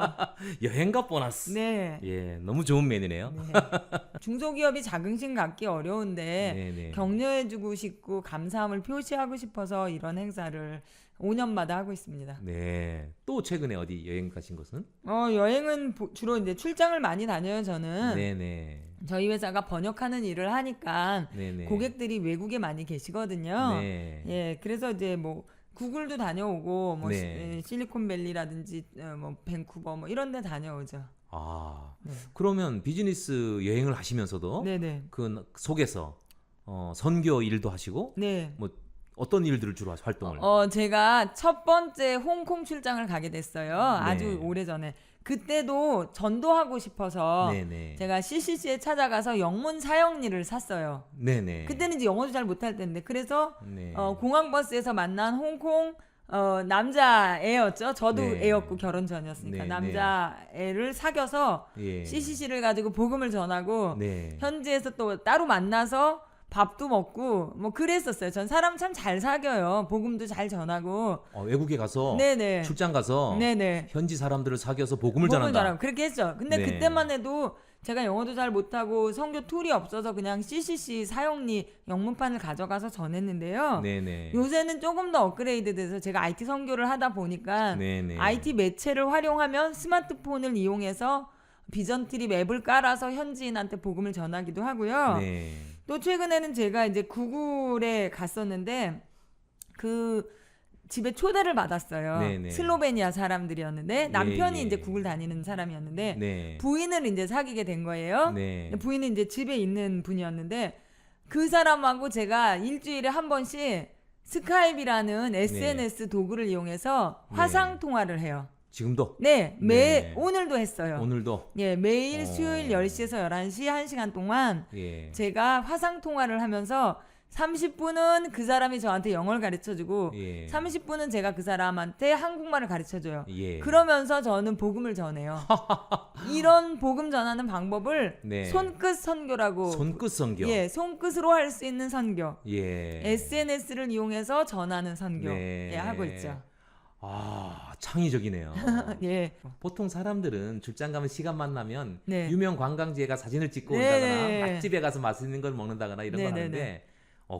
Speaker 1: 여행과 보너스.
Speaker 2: 네.
Speaker 1: 예, 너무 좋은 메뉴네요.
Speaker 2: 네. 중소기업이 자긍심 갖기 어려운데
Speaker 1: 네네.
Speaker 2: 격려해주고 싶고 감사함을 표시하고 싶어서 이런 행사를 5년마다 하고 있습니다.
Speaker 1: 네. 또 최근에 어디 여행 가신 곳은?
Speaker 2: 여행은 주로 이제 출장을 많이 다녀요. 저는
Speaker 1: 네네.
Speaker 2: 저희 회사가 번역하는 일을 하니까
Speaker 1: 네네.
Speaker 2: 고객들이 외국에 많이 계시거든요.
Speaker 1: 네.
Speaker 2: 예, 그래서 이제 뭐 구글도 다녀오고 뭐
Speaker 1: 네.
Speaker 2: 실리콘밸리라든지 뭐 밴쿠버 뭐 이런 데 다녀오죠. 네.
Speaker 1: 그러면 비즈니스 여행을 하시면서도
Speaker 2: 네네.
Speaker 1: 그 속에서 선교 일도 하시고
Speaker 2: 네.
Speaker 1: 뭐 어떤 일들을 주로 활동을?
Speaker 2: 제가 첫 번째 홍콩 출장을 가게 됐어요. 아주 오래전에. 그때도 전도하고 싶어서
Speaker 1: 네네.
Speaker 2: 제가 CCC에 찾아가서 영문 사역리를 샀어요.
Speaker 1: 네네.
Speaker 2: 그때는 이제 영어도 잘 못할 때인데 그래서
Speaker 1: 네.
Speaker 2: 공항버스에서 만난 홍콩 남자애였죠. 저도
Speaker 1: 네.
Speaker 2: 애였고 결혼 전이었으니까
Speaker 1: 네,
Speaker 2: 남자애를 사귀어서
Speaker 1: 예.
Speaker 2: CCC를 가지고 복음을 전하고
Speaker 1: 네.
Speaker 2: 현지에서 또 따로 만나서 밥도 먹고 뭐 그랬었어요. 전 사람 참 잘 사귀어요. 복음도 잘 전하고.
Speaker 1: 외국에 가서
Speaker 2: 네네.
Speaker 1: 출장 가서
Speaker 2: 네네.
Speaker 1: 현지 사람들을 사귀어서 복음을
Speaker 2: 복음을
Speaker 1: 전한다.
Speaker 2: 전하고 그렇게 했죠. 근데
Speaker 1: 네.
Speaker 2: 그때만 해도 제가 영어도 잘 못하고 선교 툴이 없어서 그냥 CCC 사용리 영문판을 가져가서 전했는데요.
Speaker 1: 네네.
Speaker 2: 요새는 조금 더 업그레이드 돼서 제가 IT 선교를 하다 보니까
Speaker 1: 네네.
Speaker 2: IT 매체를 활용하면 스마트폰을 이용해서 비전트리 앱을 깔아서 현지인한테 복음을 전하기도 하고요.
Speaker 1: 네.
Speaker 2: 또 최근에는 제가 이제 구글에 갔었는데 그 집에 초대를 받았어요.
Speaker 1: 네네.
Speaker 2: 슬로베니아 사람들이었는데 남편이
Speaker 1: 예.
Speaker 2: 이제 구글 다니는 사람이었는데
Speaker 1: 네.
Speaker 2: 부인을 이제 사귀게 된 거예요.
Speaker 1: 네.
Speaker 2: 부인은 이제 집에 있는 분이었는데 그 사람하고 제가 일주일에 한 번씩 스카이프라는 SNS 도구를 이용해서 화상 통화를 해요.
Speaker 1: 지금도?
Speaker 2: 네,
Speaker 1: 네.
Speaker 2: 오늘도 했어요.
Speaker 1: 오늘도?
Speaker 2: 예, 매일 수요일 10시에서 11시 1시간 동안
Speaker 1: 예.
Speaker 2: 제가 화상 통화를 하면서 30분은 그 사람이 저한테 영어를 가르쳐주고
Speaker 1: 예.
Speaker 2: 30분은 제가 그 사람한테 한국말을 가르쳐줘요.
Speaker 1: 예.
Speaker 2: 그러면서 저는 복음을 전해요. 이런 복음 전하는 방법을
Speaker 1: 네.
Speaker 2: 손끝 선교라고.
Speaker 1: 손끝 선교.
Speaker 2: 예, 손끝으로 할 수 있는 선교.
Speaker 1: 예.
Speaker 2: SNS를 이용해서 전하는 선교.
Speaker 1: 네.
Speaker 2: 예, 하고 있죠.
Speaker 1: 아, 창의적이네요.
Speaker 2: 예.
Speaker 1: 보통 사람들은 출장 가면 시간만 나면
Speaker 2: 네.
Speaker 1: 유명 관광지에 가 사진을 찍고
Speaker 2: 네.
Speaker 1: 온다거나 맛집에 가서 맛있는 걸 먹는다거나 이런 걸
Speaker 2: 네, 네,
Speaker 1: 하는데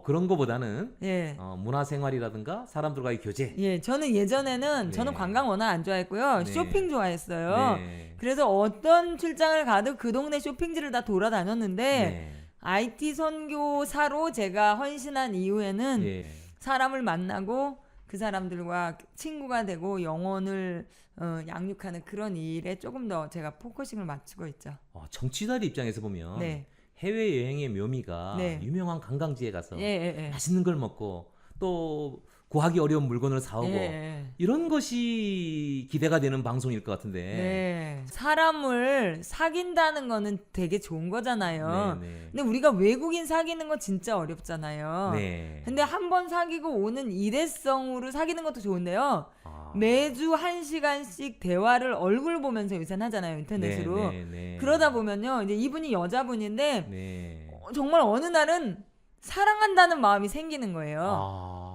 Speaker 1: 그런 거보다는
Speaker 2: 예.
Speaker 1: 문화생활이라든가 사람들과의 교제.
Speaker 2: 예, 저는 예전에는
Speaker 1: 네.
Speaker 2: 저는 관광 워낙 안 좋아했고요.
Speaker 1: 네.
Speaker 2: 쇼핑 좋아했어요.
Speaker 1: 네.
Speaker 2: 그래서 어떤 출장을 가도 그 동네 쇼핑지를 다 돌아다녔는데
Speaker 1: 네.
Speaker 2: IT 선교사로 제가 헌신한 이후에는
Speaker 1: 예.
Speaker 2: 사람을 만나고 그 사람들과 친구가 되고 영혼을 양육하는 그런 일에 조금 더 제가 포커싱을 맞추고 있죠.
Speaker 1: 정치자들 입장에서 보면
Speaker 2: 네.
Speaker 1: 해외 여행의 묘미가
Speaker 2: 네.
Speaker 1: 유명한 관광지에 가서
Speaker 2: 예, 예, 예.
Speaker 1: 맛있는 걸 먹고 또 구하기 어려운 물건을 사오고
Speaker 2: 예, 예.
Speaker 1: 이런 것이 기대가 되는 방송일 것 같은데.
Speaker 2: 네. 사람을 사귄다는 거는 되게 좋은 거잖아요.
Speaker 1: 네, 네.
Speaker 2: 근데 우리가 외국인 사귀는 거 진짜 어렵잖아요.
Speaker 1: 네.
Speaker 2: 근데 한 번 사귀고 오는 일회성으로 사귀는 것도 좋은데요.
Speaker 1: 아.
Speaker 2: 매주 1시간씩 대화를 얼굴 보면서 요새는 하잖아요. 인터넷으로.
Speaker 1: 네, 네, 네.
Speaker 2: 그러다 보면요. 이제 이분이 여자분인데
Speaker 1: 네.
Speaker 2: 정말 어느 날은 사랑한다는 마음이 생기는 거예요.
Speaker 1: 아.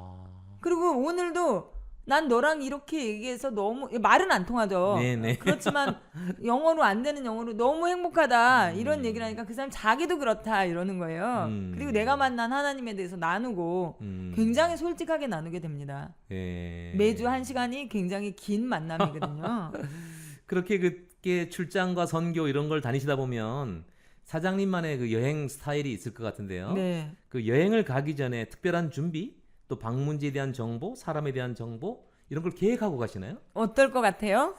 Speaker 2: 그리고 오늘도 난 너랑 이렇게 얘기해서 너무 말은 안 통하죠.
Speaker 1: 네네.
Speaker 2: 그렇지만 영어로 안 되는 영어로 너무 행복하다 이런 얘기를 하니까 그 사람 자기도 그렇다 이러는 거예요. 그리고 내가 만난 하나님에 대해서 나누고 굉장히 솔직하게 나누게 됩니다.
Speaker 1: 예.
Speaker 2: 매주 1시간이 굉장히 긴 만남이거든요.
Speaker 1: 그렇게 출장과 선교 이런 걸 다니시다 보면 사장님만의 그 여행 스타일이 있을 것 같은데요.
Speaker 2: 네.
Speaker 1: 그 여행을 가기 전에 특별한 준비, 또 방문지에 대한 정보, 사람에 대한 정보 이런 걸 계획하고 가시나요?
Speaker 2: 어떨 것 같아요?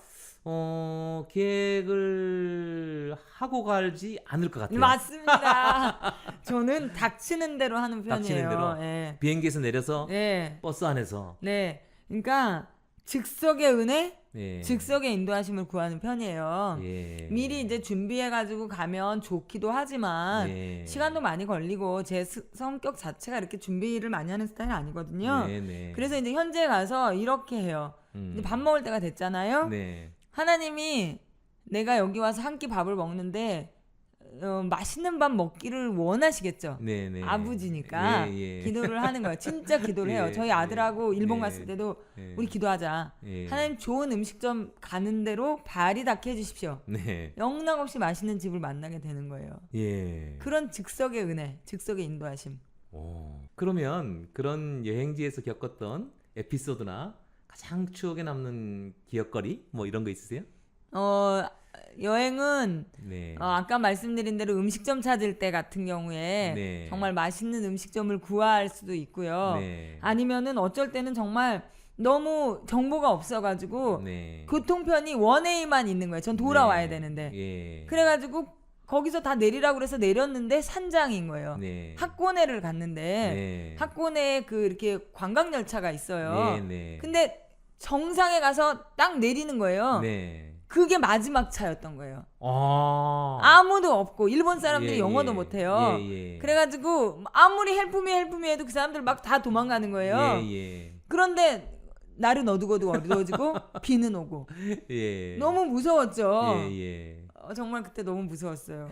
Speaker 1: 계획을 하고 가지 않을 것 같아요.
Speaker 2: 맞습니다. 저는 닥치는 대로 하는 편이에요.
Speaker 1: 닥치는 대로?
Speaker 2: 예.
Speaker 1: 비행기에서 내려서
Speaker 2: 네.
Speaker 1: 버스 안에서.
Speaker 2: 네. 그러니까 즉석의 은혜,
Speaker 1: 예.
Speaker 2: 즉석의 인도하심을 구하는 편이에요.
Speaker 1: 예.
Speaker 2: 미리 이제 준비해가지고 가면 좋기도 하지만
Speaker 1: 네.
Speaker 2: 시간도 많이 걸리고 제 성격 자체가 이렇게 준비를 많이 하는 스타일 아니거든요.
Speaker 1: 네, 네.
Speaker 2: 그래서 이제 현재 가서 이렇게 해요. 이제 밥 먹을 때가 됐잖아요.
Speaker 1: 네.
Speaker 2: 하나님이 내가 여기 와서 한 끼 밥을 먹는데 맛있는 밥 먹기를 원하시겠죠.
Speaker 1: 네, 네.
Speaker 2: 아버지니까
Speaker 1: 예, 예.
Speaker 2: 기도를 하는 거예요. 진짜 기도를 해요.
Speaker 1: 예,
Speaker 2: 저희 아들하고
Speaker 1: 예,
Speaker 2: 일본
Speaker 1: 예,
Speaker 2: 갔을 때도
Speaker 1: 예.
Speaker 2: 우리 기도하자.
Speaker 1: 예.
Speaker 2: 하나님 좋은 음식점 가는 대로 발이 닿게 해주십시오.
Speaker 1: 네.
Speaker 2: 영락없이 맛있는 집을 만나게 되는 거예요.
Speaker 1: 예.
Speaker 2: 그런 즉석의 은혜, 즉석의 인도하심.
Speaker 1: 그러면 그런 여행지에서 겪었던 에피소드나 가장 추억에 남는 기억거리 뭐 이런 거 있으세요?
Speaker 2: 여행은
Speaker 1: 네.
Speaker 2: 아까 말씀드린 대로 음식점 찾을 때 같은 경우에
Speaker 1: 네.
Speaker 2: 정말 맛있는 음식점을 구할 수도 있고요.
Speaker 1: 네.
Speaker 2: 아니면은 어쩔 때는 정말 너무 정보가 없어가지고
Speaker 1: 네.
Speaker 2: 교통편이 원웨이만 있는 거예요. 전 돌아와야
Speaker 1: 네.
Speaker 2: 되는데.
Speaker 1: 예.
Speaker 2: 그래가지고 거기서 다 내리라고 그래서 내렸는데 산장인 거예요.
Speaker 1: 네.
Speaker 2: 학고내를 갔는데
Speaker 1: 네.
Speaker 2: 학고내에 그 이렇게 관광 열차가 있어요.
Speaker 1: 네, 네.
Speaker 2: 근데 정상에 가서 딱 내리는 거예요.
Speaker 1: 네.
Speaker 2: 그게 마지막 차였던 거예요.
Speaker 1: 아.
Speaker 2: 아무도 없고 일본 사람들이
Speaker 1: 예,
Speaker 2: 영어도
Speaker 1: 예.
Speaker 2: 못해요.
Speaker 1: 예, 예.
Speaker 2: 그래가지고 아무리 헬프미 해도 그 사람들 막 다 도망가는 거예요.
Speaker 1: 예,
Speaker 2: 그런데 날은 어두워지고 비는 오고
Speaker 1: 예. 예.
Speaker 2: 너무 무서웠죠.
Speaker 1: 예, 예.
Speaker 2: 정말 그때 너무 무서웠어요.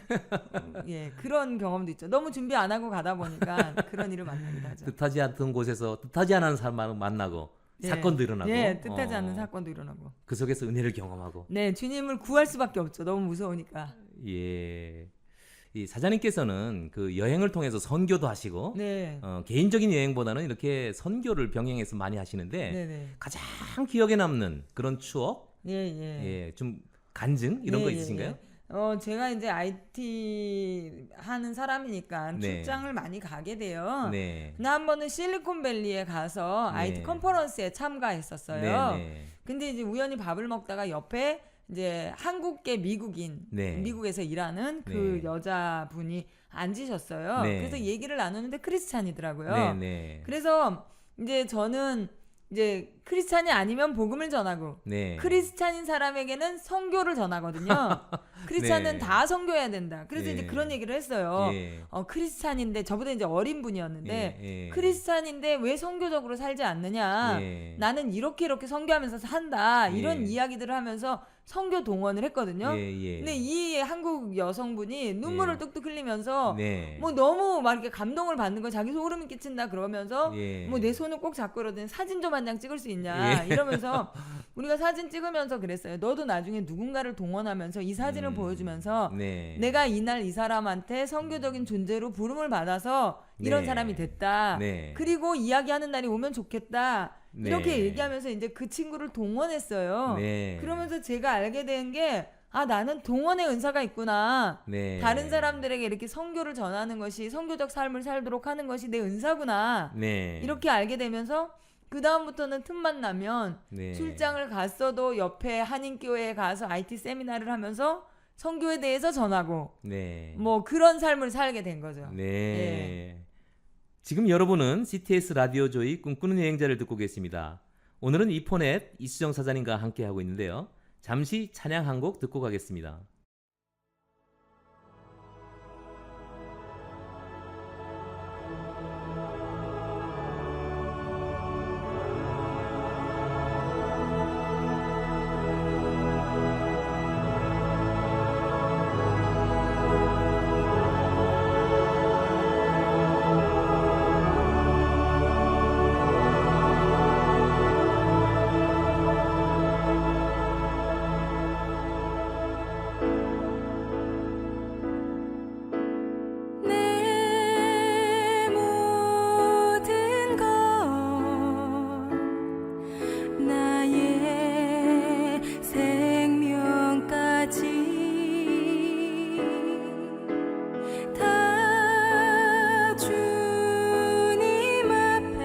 Speaker 2: 예, 그런 경험도 있죠. 너무 준비 안 하고 가다 보니까 그런 일을 만나기도 하죠.
Speaker 1: 뜻하지 않던 곳에서 뜻하지 않은 사람을 만나고
Speaker 2: 예.
Speaker 1: 사건도 일어나고.
Speaker 2: 예, 뜻하지 않은 사건도 일어나고.
Speaker 1: 그 속에서 은혜를 경험하고.
Speaker 2: 네, 주님을 구할 수밖에 없죠. 너무 무서우니까.
Speaker 1: 예. 이 사장님께서는 그 여행을 통해서 선교도 하시고
Speaker 2: 네,
Speaker 1: 개인적인 여행보다는 이렇게 선교를 병행해서 많이 하시는데
Speaker 2: 네, 네.
Speaker 1: 가장 기억에 남는 그런 추억,
Speaker 2: 예, 예.
Speaker 1: 예, 좀 간증 이런
Speaker 2: 예,
Speaker 1: 거
Speaker 2: 예,
Speaker 1: 있으신가요?
Speaker 2: 예. 제가 이제 IT 하는 사람이니까
Speaker 1: 네.
Speaker 2: 출장을 많이 가게 돼요.
Speaker 1: 네.
Speaker 2: 근데 한 번은 실리콘밸리에 가서
Speaker 1: 네.
Speaker 2: IT 컨퍼런스에 참가했었어요.
Speaker 1: 네, 네.
Speaker 2: 근데 이제 우연히 밥을 먹다가 옆에 이제 한국계 미국인,
Speaker 1: 네.
Speaker 2: 미국에서 일하는 그
Speaker 1: 네.
Speaker 2: 여자분이 앉으셨어요.
Speaker 1: 네.
Speaker 2: 그래서 얘기를 나누는데 크리스찬이더라고요.
Speaker 1: 네, 네.
Speaker 2: 그래서 이제 저는 이제 크리스찬이 아니면 복음을 전하고
Speaker 1: 네.
Speaker 2: 크리스찬인 사람에게는 선교를 전하거든요. 크리스찬은
Speaker 1: 네.
Speaker 2: 다 선교해야 된다. 그래서
Speaker 1: 예.
Speaker 2: 이제 그런 얘기를 했어요.
Speaker 1: 예.
Speaker 2: 크리스찬인데 저보다 이제 어린 분이었는데
Speaker 1: 예.
Speaker 2: 크리스찬인데 왜 선교적으로 살지 않느냐.
Speaker 1: 예.
Speaker 2: 나는 이렇게 선교하면서 산다. 이런
Speaker 1: 예.
Speaker 2: 이야기들을 하면서 선교 동원을 했거든요.
Speaker 1: 예.
Speaker 2: 근데 이 한국 여성분이 눈물을
Speaker 1: 예.
Speaker 2: 뚝뚝 흘리면서
Speaker 1: 네.
Speaker 2: 뭐 너무 막 이렇게 감동을 받는 거 자기 소름이 끼친다 그러면서
Speaker 1: 예.
Speaker 2: 뭐 내 손을 꼭 잡고 그러더니 사진 좀 한 장 찍을 수 있냐 이러면서 우리가 사진 찍으면서 그랬어요. 너도 나중에 누군가를 동원하면서 이 사진을 보여주면서
Speaker 1: 네.
Speaker 2: 내가 이날 이 사람한테 선교적인 존재로 부름을 받아서 이런
Speaker 1: 네.
Speaker 2: 사람이 됐다.
Speaker 1: 네.
Speaker 2: 그리고 이야기하는 날이 오면 좋겠다.
Speaker 1: 네.
Speaker 2: 이렇게 얘기하면서 이제 그 친구를 동원했어요.
Speaker 1: 네.
Speaker 2: 그러면서 제가 알게 된 게 나는 동원의 은사가 있구나.
Speaker 1: 네.
Speaker 2: 다른 사람들에게 이렇게 선교를 전하는 것이 선교적 삶을 살도록 하는 것이 내 은사구나.
Speaker 1: 네.
Speaker 2: 이렇게 알게 되면서 그 다음부터는 틈만 나면
Speaker 1: 네.
Speaker 2: 출장을 갔어도 옆에 한인교회에 가서 IT 세미나를 하면서 선교에 대해서 전하고
Speaker 1: 네.
Speaker 2: 뭐 그런 삶을 살게 된 거죠.
Speaker 1: 네. 지금 여러분은 CTS 라디오 조이 꿈꾸는 여행자를 듣고 계십니다. 오늘은 이포넷 이수정 사장님과 함께 하고 있는데요. 잠시 찬양 한 곡 듣고 가겠습니다.
Speaker 3: 내 모든 것 나의 생명까지 다 주님 앞에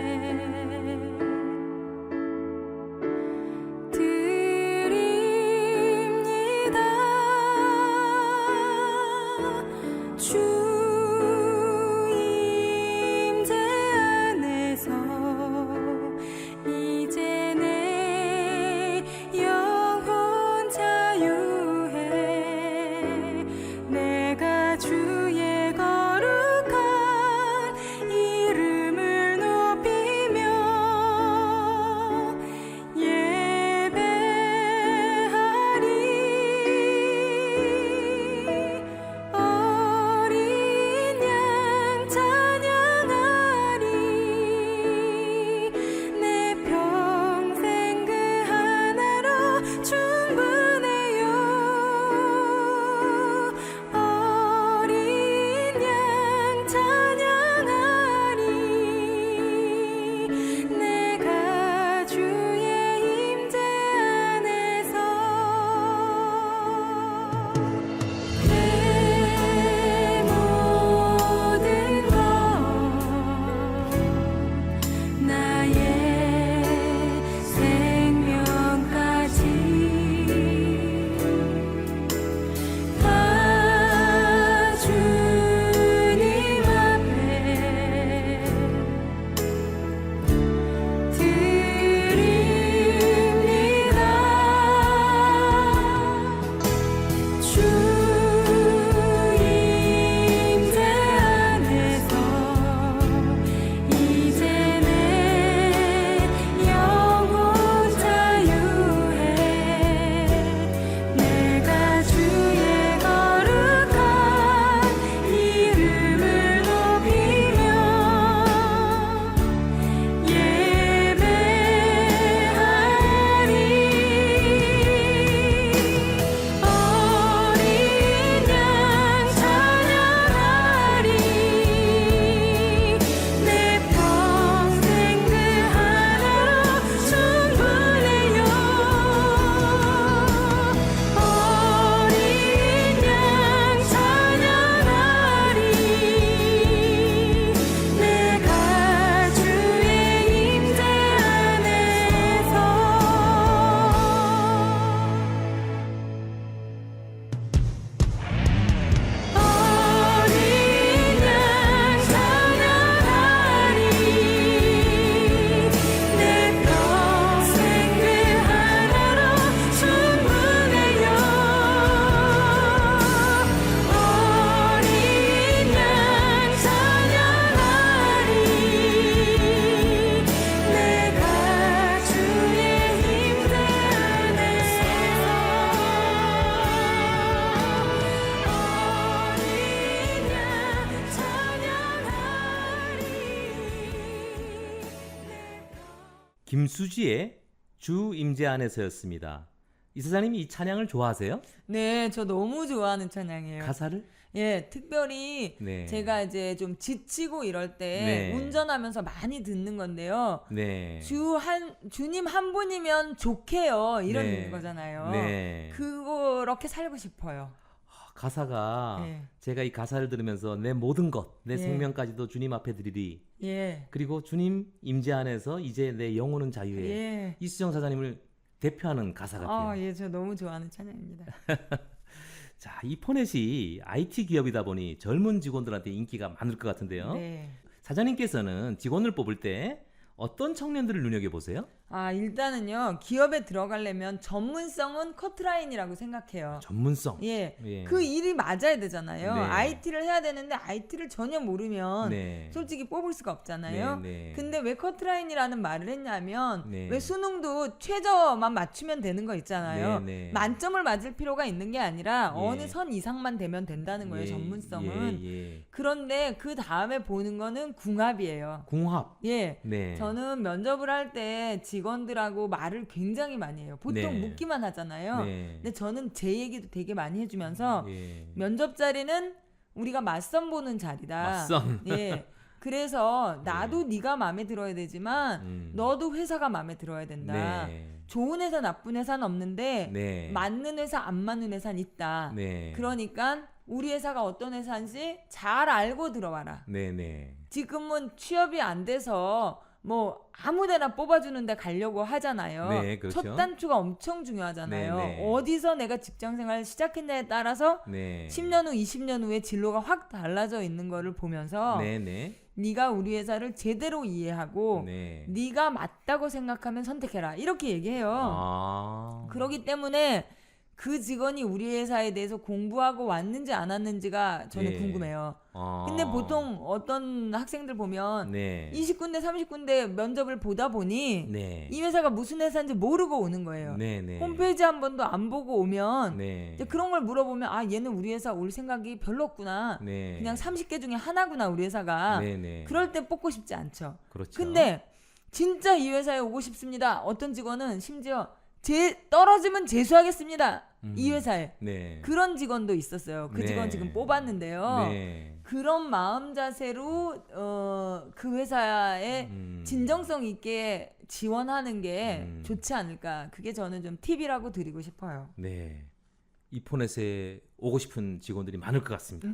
Speaker 3: 드립니다. 주 임재 안에서 이제 내 영혼 자유해. 내가 주의 거룩한 이름을 높이며 예배하리. 어린 양 찬양하리. 내 평생 그 하나로 충분해요. 어린 양 찬양하리. 내가 주의 임재 안에서 내 모든 것 나의 생명까지 다 주님 앞에 드립니다. 주 임재 안에서 이제 내 영혼 자유해. 내가 주의 거룩한 이름을 높이며 예배하리. 어린
Speaker 1: 김수지의 주 임재 안에서였습니다. 이사장님 이 찬양을 좋아하세요?
Speaker 2: 네, 저 너무 좋아하는 찬양이에요.
Speaker 1: 가사를?
Speaker 2: 예, 특별히
Speaker 1: 네.
Speaker 2: 제가 이제 좀 지치고 이럴 때
Speaker 1: 네.
Speaker 2: 운전하면서 많이 듣는 건데요.
Speaker 1: 네.
Speaker 2: 주님 한 분이면 좋게요. 이런
Speaker 1: 네.
Speaker 2: 거잖아요.
Speaker 1: 네.
Speaker 2: 그렇게 살고 싶어요.
Speaker 1: 가사가
Speaker 2: 예.
Speaker 1: 제가 이 가사를 들으면서 내 모든 것, 내
Speaker 2: 예.
Speaker 1: 생명까지도 주님 앞에 드리리.
Speaker 2: 예.
Speaker 1: 그리고 주님 임재 안에서 이제 내 영혼은 자유해.
Speaker 2: 예.
Speaker 1: 이수정 사장님을 대표하는 가사 같아요.
Speaker 2: 예, 저 너무 좋아하는 찬양입니다.
Speaker 1: 자, 이 포넷이 IT 기업이다 보니 젊은 직원들한테 인기가 많을 것 같은데요.
Speaker 2: 네.
Speaker 1: 사장님께서는 직원을 뽑을 때 어떤 청년들을 눈여겨보세요?
Speaker 2: 일단은요, 기업에 들어가려면 전문성은 커트라인이라고 생각해요.
Speaker 1: 전문성.
Speaker 2: 예.
Speaker 1: 예.
Speaker 2: 그 일이 맞아야 되잖아요.
Speaker 1: 네.
Speaker 2: IT를 해야 되는데 IT를 전혀 모르면
Speaker 1: 네.
Speaker 2: 솔직히 뽑을 수가 없잖아요.
Speaker 1: 네, 네.
Speaker 2: 근데 왜 커트라인이라는 말을 했냐면
Speaker 1: 네.
Speaker 2: 왜 수능도 최저만 맞추면 되는 거 있잖아요.
Speaker 1: 네, 네.
Speaker 2: 만점을 맞을 필요가 있는 게 아니라
Speaker 1: 예.
Speaker 2: 어느 선 이상만 되면 된다는 거예요.
Speaker 1: 예,
Speaker 2: 전문성은.
Speaker 1: 예.
Speaker 2: 그런데 그 다음에 보는 거는 궁합이에요.
Speaker 1: 궁합.
Speaker 2: 예.
Speaker 1: 네.
Speaker 2: 저는 면접을 할 때 직원들하고 말을 굉장히 많이 해요. 보통
Speaker 1: 네.
Speaker 2: 묻기만 하잖아요.
Speaker 1: 네.
Speaker 2: 근데 저는 제 얘기도 되게 많이 해주면서
Speaker 1: 예.
Speaker 2: 면접 자리는 우리가 맞선 보는 자리다.
Speaker 1: 맞선.
Speaker 2: 예. 그래서 나도 네가 마음에 들어야 되지만 너도 회사가 마음에 들어야 된다.
Speaker 1: 네.
Speaker 2: 좋은 회사 나쁜 회사는 없는데
Speaker 1: 네.
Speaker 2: 맞는 회사 안 맞는 회사는 있다.
Speaker 1: 네.
Speaker 2: 그러니까 우리 회사가 어떤 회사인지 잘 알고 들어와라.
Speaker 1: 네, 네.
Speaker 2: 지금은 취업이 안 돼서 뭐 아무데나 뽑아주는 데 가려고 하잖아요.
Speaker 1: 네, 그렇죠.
Speaker 2: 첫 단추가 엄청 중요하잖아요.
Speaker 1: 네, 네.
Speaker 2: 어디서 내가 직장생활 시작했냐에 따라서
Speaker 1: 네.
Speaker 2: 10년 후, 20년 후에 진로가 확 달라져 있는 거를 보면서
Speaker 1: 네, 네.
Speaker 2: 네가 우리 회사를 제대로 이해하고
Speaker 1: 네.
Speaker 2: 네가 맞다고 생각하면 선택해라. 이렇게 얘기해요.
Speaker 1: 아.
Speaker 2: 그렇기 때문에 그 직원이 우리 회사에 대해서 공부하고 왔는지 안 왔는지가 저는
Speaker 1: 예.
Speaker 2: 궁금해요.
Speaker 1: 아.
Speaker 2: 근데 보통 어떤 학생들 보면
Speaker 1: 네.
Speaker 2: 20군데 30군데 면접을 보다 보니
Speaker 1: 네.
Speaker 2: 이 회사가 무슨 회사인지 모르고 오는 거예요.
Speaker 1: 네, 네.
Speaker 2: 홈페이지 한 번도 안 보고 오면
Speaker 1: 네.
Speaker 2: 이제 그런 걸 물어보면 얘는 우리 회사 올 생각이 별로 없구나.
Speaker 1: 네.
Speaker 2: 그냥 30개 중에 하나구나 우리 회사가.
Speaker 1: 네, 네.
Speaker 2: 그럴 때 뽑고 싶지 않죠.
Speaker 1: 그렇죠.
Speaker 2: 근데 진짜 이 회사에 오고 싶습니다. 어떤 직원은 심지어 떨어지면 재수하겠습니다. 이 회사에.
Speaker 1: 네.
Speaker 2: 그런 직원도 있었어요. 그
Speaker 1: 네.
Speaker 2: 직원 지금 뽑았는데요.
Speaker 1: 네.
Speaker 2: 그런 마음 자세로 그 회사에 진정성 있게 지원하는 게 좋지 않을까. 그게 저는 좀 팁이라고 드리고 싶어요.
Speaker 1: 네. 이 포넷에 오고 싶은 직원들이 많을 것 같습니다.